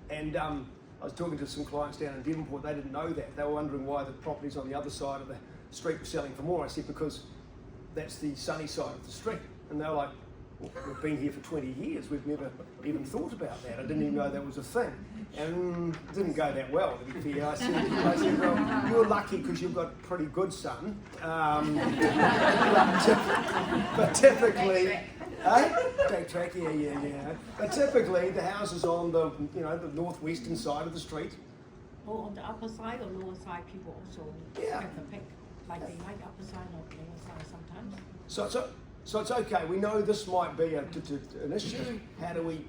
And I was talking to some clients down in Devonport, they didn't know that. They were wondering why the properties on the other side of the street were selling for more. I said, because that's the sunny side of the street. And they were like, well, we've been here for 20 years, we've never even thought about that. I didn't even know that was a thing. And it didn't go that well, to be fair. I said, well, you're lucky because you've got pretty good sun. But typically, backtrack, yeah. But typically, the houses on the northwestern side of the street. Or on the upper side or lower side, people also have the pick. Like they like upper side or lower side sometimes. So it's okay. We know this might be an issue. How do we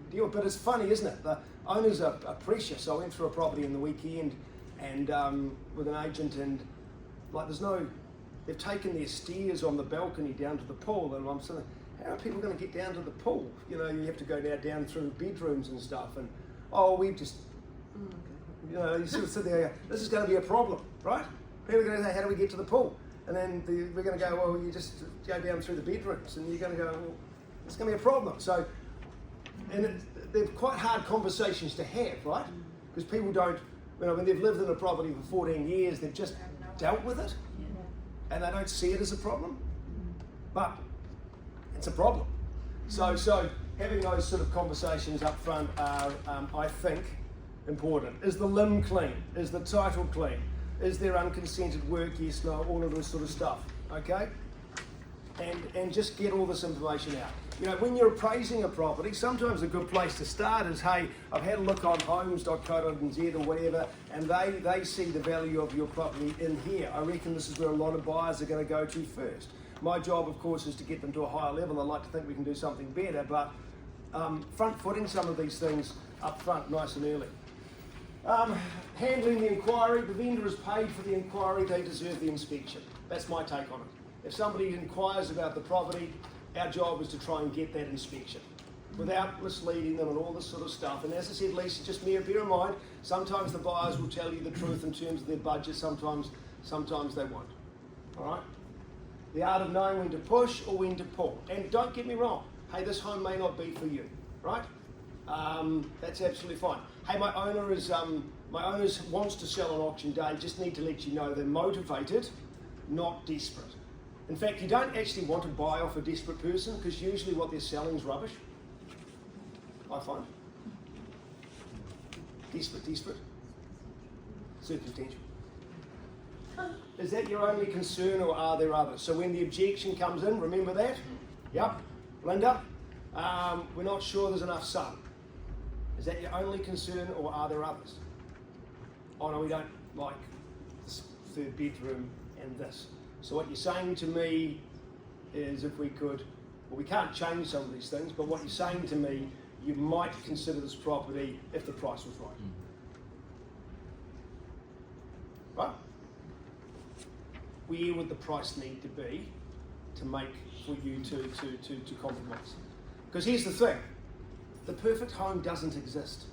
deal? But it's funny, isn't it? The owners are precious. I went through a property in the weekend, and with an agent, and they've taken their stairs on the balcony down to the pool, and I'm saying, how are people going to get down to the pool? You have to go down through bedrooms and stuff, and we've just, you sort of sit there. This is going to be a problem, right? People are going to say, how do we get to the pool? And then we're going to go, well, you just go down through the bedrooms, and you're going to go, well, it's going to be a problem. So, they're quite hard conversations to have, right? Because people don't, when they've lived in a property for 14 years, they've just dealt with it, and they don't see it as a problem, but it's a problem. So having those sort of conversations up front are, I think, important. Is the limb clean? Is the title clean? Is there unconsented work? Yes, no, all of this sort of stuff, okay? And just get all this information out. When you're appraising a property, sometimes a good place to start is, hey, I've had a look on homes.co.nz or whatever, and they see the value of your property in here. I reckon this is where a lot of buyers are going to go to first. My job, of course, is to get them to a higher level. I'd like to think we can do something better, but front-footing some of these things up front, nice and early. Handling the inquiry, the vendor is paid for the inquiry, they deserve the inspection. That's my take on it. If somebody inquires about the property, our job is to try and get that inspection without misleading them and all this sort of stuff. And as I said, Lisa, just bear in mind, sometimes the buyers will tell you the truth in terms of their budget, sometimes they won't. All right? The art of knowing when to push or when to pull. And don't get me wrong, hey, this home may not be for you, right? That's absolutely fine. Hey, my owner wants to sell on auction day. Just need to let you know they're motivated, not desperate. In fact, you don't actually want to buy off a desperate person because usually what they're selling is rubbish. I find. Desperate. Circumstantial. Is that your only concern or are there others? So when the objection comes in, remember that? Yep. Linda, we're not sure there's enough sun. Is that your only concern or are there others? Oh no, we don't like this third bedroom and this. So what you're saying to me is if we could, well, we can't change some of these things, but what you're saying to me, you might consider this property if the price was right. Right? Where would the price need to be to make for you to compromise? Because here's the thing, the perfect home doesn't exist.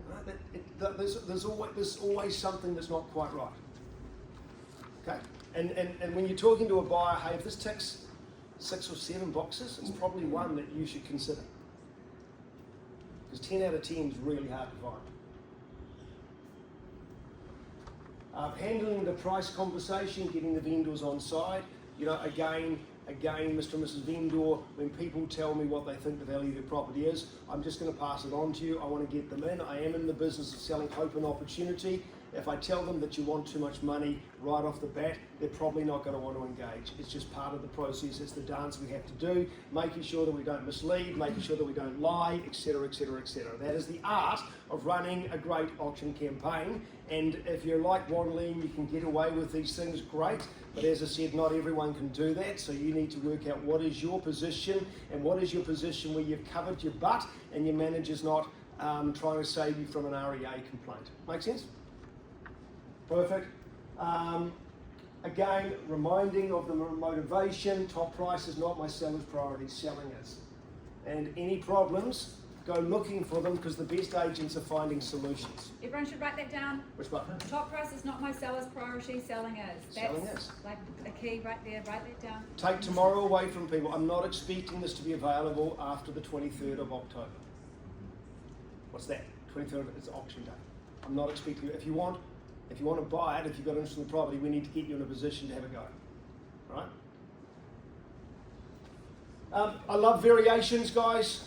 Right? There's always something that's not quite right. Okay? And when you're talking to a buyer, hey, if this ticks 6 or 7 boxes, it's probably one that you should consider. Because 10 out of 10 is really hard to find. Handling the price conversation, getting the vendors on side. You know, again, Mr. and Mrs. Vendor, when people tell me what they think the value of their property is, I'm just going to pass it on to you. I want to get them in. I am in the business of selling hope and opportunity. If I tell them that you want too much money right off the bat, they're probably not going to want to engage. It's just part of the process. It's the dance we have to do, making sure that we don't mislead, making sure that we don't lie, etc., etc., etc. That is the art of running a great auction campaign. And if you're like Wan Lee, you can get away with these things, great. But as I said, not everyone can do that. So you need to work out what is your position and what is your position where you've covered your butt and your manager's not trying to save you from an REA complaint. Make sense? Perfect. Again, reminding of the motivation, top price is not my seller's priority, selling is. And any problems, go looking for them because the best agents are finding solutions. Everyone should write that down. Which button? Top price is not my seller's priority, selling is. That's Selling is. like a key right there, write that down. Take tomorrow away from people. I'm not expecting this to be available after the 23rd of October. What's that? 23rd is auction day. I'm not expecting it. If you want to buy it, if you've got interest in the property, we need to get you in a position to have a go. All right? I love variations, guys.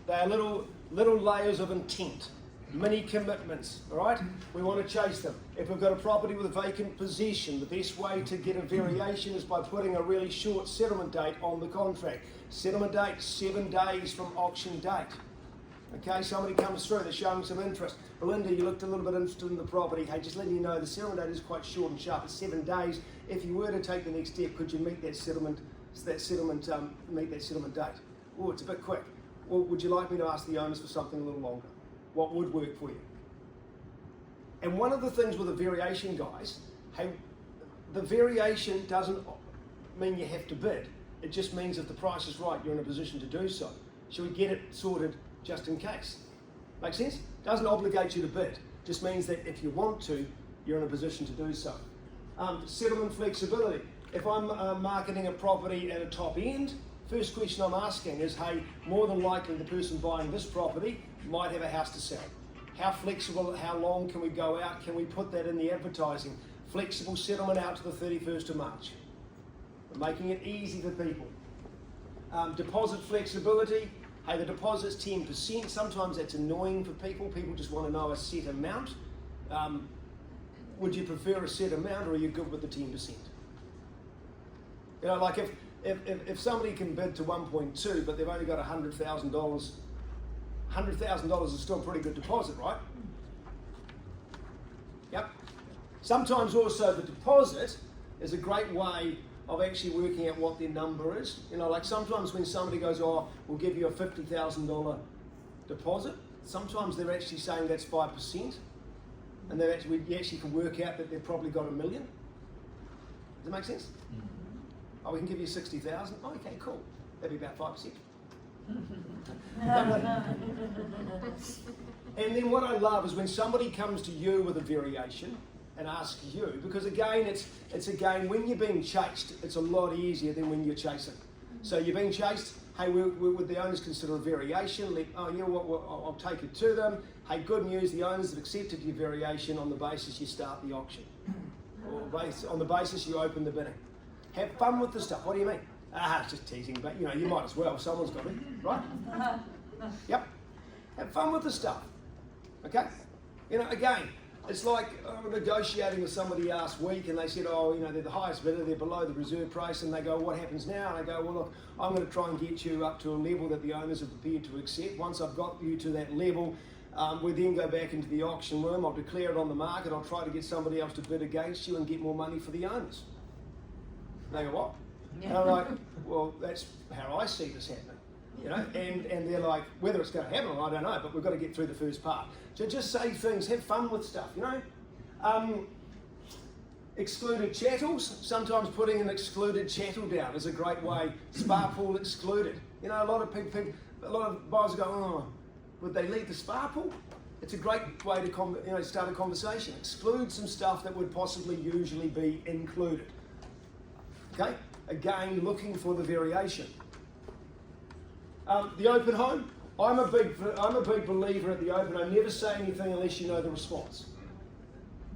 They are little layers of intent, mini commitments. All right? We want to chase them. If we've got a property with a vacant possession, the best way to get a variation is by putting a really short settlement date on the contract. Settlement date, 7 days from auction date. Okay, somebody comes through, they're showing some interest. Belinda, you looked a little bit interested in the property. Hey, just letting you know the settlement date is quite short and sharp. It's 7 days. If you were to take the next step, could you meet that settlement date? Oh, it's a bit quick. Well, would you like me to ask the owners for something a little longer? What would work for you? And one of the things with a variation, guys, hey, the variation doesn't mean you have to bid. It just means if the price is right, you're in a position to do so. Should we get it sorted just in case? Make sense? Doesn't obligate you to bid. Just means that if you want to, you're in a position to do so. Settlement flexibility. If I'm marketing a property at a top end, first question I'm asking is, hey, more than likely the person buying this property might have a house to sell. How flexible, how long can we go out? Can we put that in the advertising? Flexible settlement out to the 31st of March. We're making it easy for people. Deposit flexibility. Hey, the deposit's 10%. Sometimes that's annoying for people. People just want to know a set amount. Would you prefer a set amount or are you good with the 10%? You know, like if somebody can bid to 1.2 but they've only got $100,000, $100,000 is still a pretty good deposit, right? Yep. Sometimes also the deposit is a great way of actually working out what their number is. You know, like sometimes when somebody goes, oh, we'll give you a $50,000 deposit, sometimes they're actually saying that's 5%, and you actually can work out that they've probably got $1 million. Does it make sense? Oh, we can give you 60,000. Oh, okay, cool. That'd be about 5%. And then what I love is when somebody comes to you with a variation and asks you, because again, it's again, when you're being chased, it's a lot easier than when you're chasing. So you're being chased, hey, would the owners consider a variation? You know what, I'll take it to them. Hey, good news, the owners have accepted your variation on the basis you start the auction. Or on the basis you open the bidding. Have fun with the stuff. What do you mean? It's just teasing, but you know, you might as well. Someone's got it, right? Yep. Have fun with the stuff. Okay? You know, again, it's like I was negotiating with somebody last week and they said, oh, you know, they're the highest bidder, they're below the reserve price, and they go, what happens now? And I go, well, look, I'm going to try and get you up to a level that the owners are prepared to accept. Once I've got you to that level, we then go back into the auction room, I'll declare it on the market, I'll try to get somebody else to bid against you and get more money for the owners. They go, what? And I'm like, well, that's how I see this happening. You know, and they're like, whether it's going to happen or I don't know, but we've got to get through the first part. So just say things, have fun with stuff, you know. Excluded chattels, sometimes putting an excluded chattel down is a great way. Spa pool excluded. You know, a lot of buyers go, oh, would they leave the spa pool? It's a great way to start a conversation. Exclude some stuff that would possibly usually be included. Okay? Again, looking for the variation. The open home. I'm a big believer at the open home. Never say anything unless you know the response.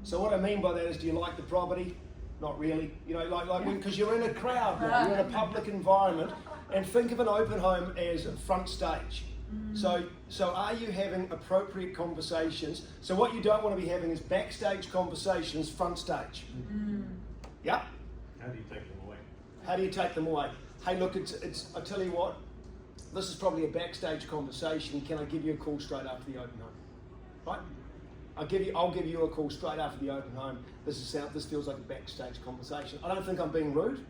So what I mean by that is, do you like the property? Not really. You know, like because you're in a crowd now, you're in a public environment, and think of an open home as a front stage. So are you having appropriate conversations? So what you don't want to be having is backstage conversations, front stage. Yeah. How do you take them away? How do you take them away? Hey, look, it's. I tell you what. This is probably a backstage conversation. Can I give you a call straight after the open home? Right? I'll give you a call straight after the open home. This feels like a backstage conversation. I don't think I'm being rude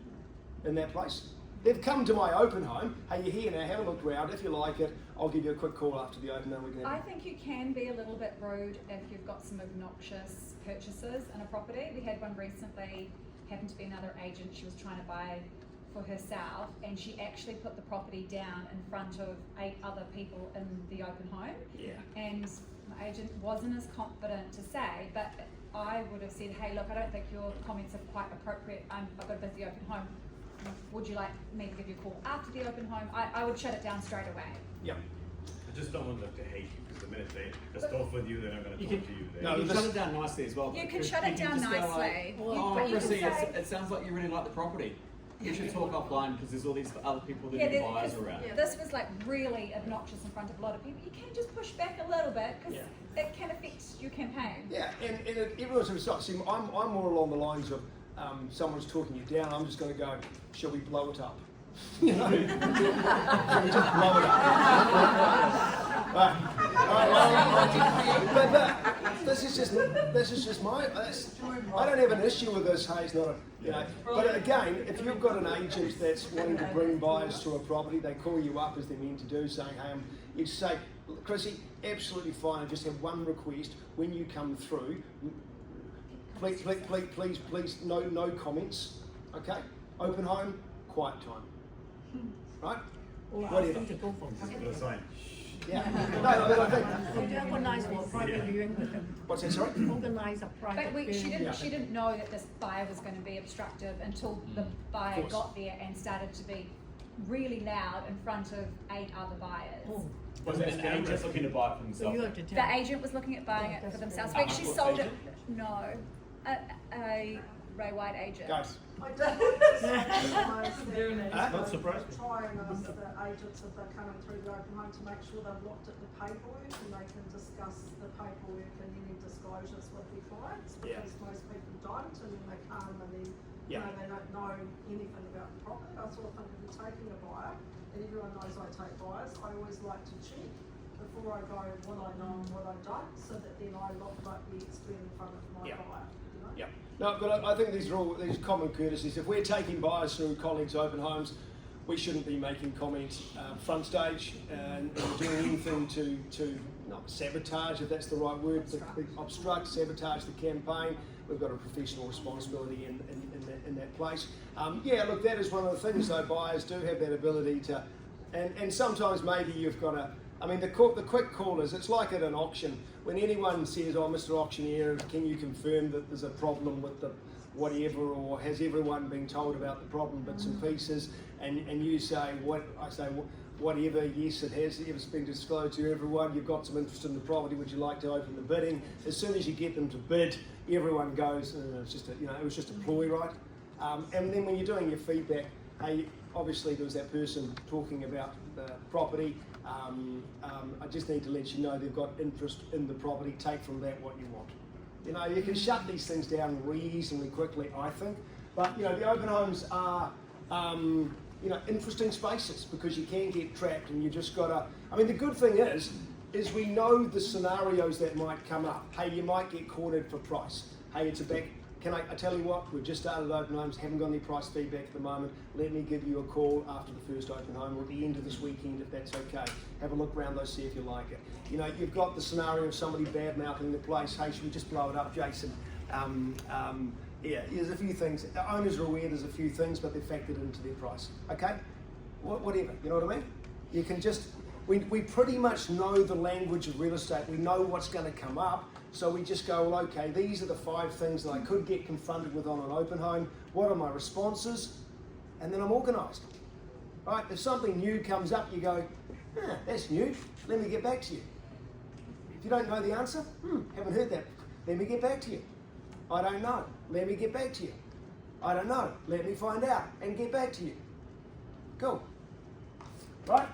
in that place. They've come to my open home. Hey, you're here now. Have a look around. If you like it, I'll give you a quick call after the open home. I think you can be a little bit rude if you've got some obnoxious purchases in a property. We had one recently. Happened to be another agent. She was trying to buy for herself, and she actually put the property down in front of 8 other people in the open home. Yeah. And my agent wasn't as confident to say, but I would have said, hey, look, I don't think your comments are quite appropriate. I've got a busy open home. Would you like me to give you a call after the open home? I would shut it down straight away. Yeah. I just don't want them to hate you, because the minute they pissed off with you, they're not going to talk to you. No, you can shut it down nicely as well. You can shut it down just go nicely. like, oh, But you can Chrissy, say, it sounds like you really like the property. You should talk offline because there's all these other people that yeah, are buyers around. this was like really obnoxious in front of a lot of people. You can just push back a little bit because it can affect your campaign. Yeah, and everyone's response. See, I'm more along the lines of someone's talking you down. I'm just going to go, shall we blow it up? You know, shall we just blow it up? But this is just my. I don't have an issue with this. Hey, it's not a, you know. But again, if you've got an agent that's wanting to bring buyers to a property, they call you up as they're meant to do, saying, "Hey, you say, Chrissy, absolutely fine. I just have one request. When you come through, please, no comments. Okay, open home, quiet time. Right? Or Whatever. ask them to go for Put a sign. Yeah. No, I think. Would you organise for a private viewing with them? What's that, sorry? Organise a private But she viewing. didn't know that this buyer was going to be obstructive until the buyer got there and started to be really loud in front of 8 other buyers. Oh, Was it an agent looking to buy it for so you themselves? have to tell. The agent was looking at buying it for that's themselves. fair. But she What sold it. agent? No, a Ray White agent. Guys. I don't Not surprised me. try and ask the agents if they're coming through the open home to make sure they've looked at the paperwork and they can discuss the paperwork and any disclosures with their clients, because most people don't, and then they come and then you know, they don't know anything about the property. I sort of think if you're taking a buyer, and everyone knows I take buyers, I always like to check before I go what I know and what I don't, so that then I look like the expert in front of my buyer. You know? Yeah. No, but I think these are all these common courtesies. If we're taking buyers through colleagues' open homes, we shouldn't be making comments front stage and doing anything to not sabotage, if that's the right word, but obstruct, sabotage the campaign. We've got a professional responsibility in in that place. Yeah, look, that is one of the things though, buyers do have that ability to, and sometimes maybe you've got to, I mean the quick call is, it's like at an auction, when anyone says, oh Mr. Auctioneer, can you confirm that there's a problem with the whatever, or has everyone been told about the problem bits and pieces, and you say, whatever, yes it has, it's been disclosed to everyone, you've got some interest in the property, would you like to open the bidding? As soon as you get them to bid, everyone goes, it's just a, it was just a ploy, right? And then when you're doing your feedback, hey, obviously there was that person talking about the property, I just need to let you know they've got interest in the property, take from that what you want. You know, you can shut these things down reasonably quickly, I think. But, you know, the open homes are, you know, interesting spaces because you can get trapped and you just got to... I mean, the good thing is we know the scenarios that might come up. Hey, you might get cornered for price. Hey, it's a back... I tell you what, we've just started open homes, haven't got any price feedback at the moment. Let me give you a call after the first open home or at the end of this weekend if that's okay. Have a look around those, see if you like it. You know, you've got the scenario of somebody bad-mouthing the place. Hey, should we just blow it up, Jason? Yeah, there's a few things. The owners are aware there's a few things, but they're factored into their price. Okay? Whatever, you know what I mean? You can just... We pretty much know the language of real estate. We know what's going to come up. So we just go, well, okay, these are the 5 things that I could get confronted with on an open home. What are my responses? And then I'm organised. Right? If something new comes up, you go, that's new. Let me get back to you. If you don't know the answer, haven't heard that. Let me get back to you. I don't know. Let me get back to you. I don't know. Let me find out and get back to you. Cool. Right?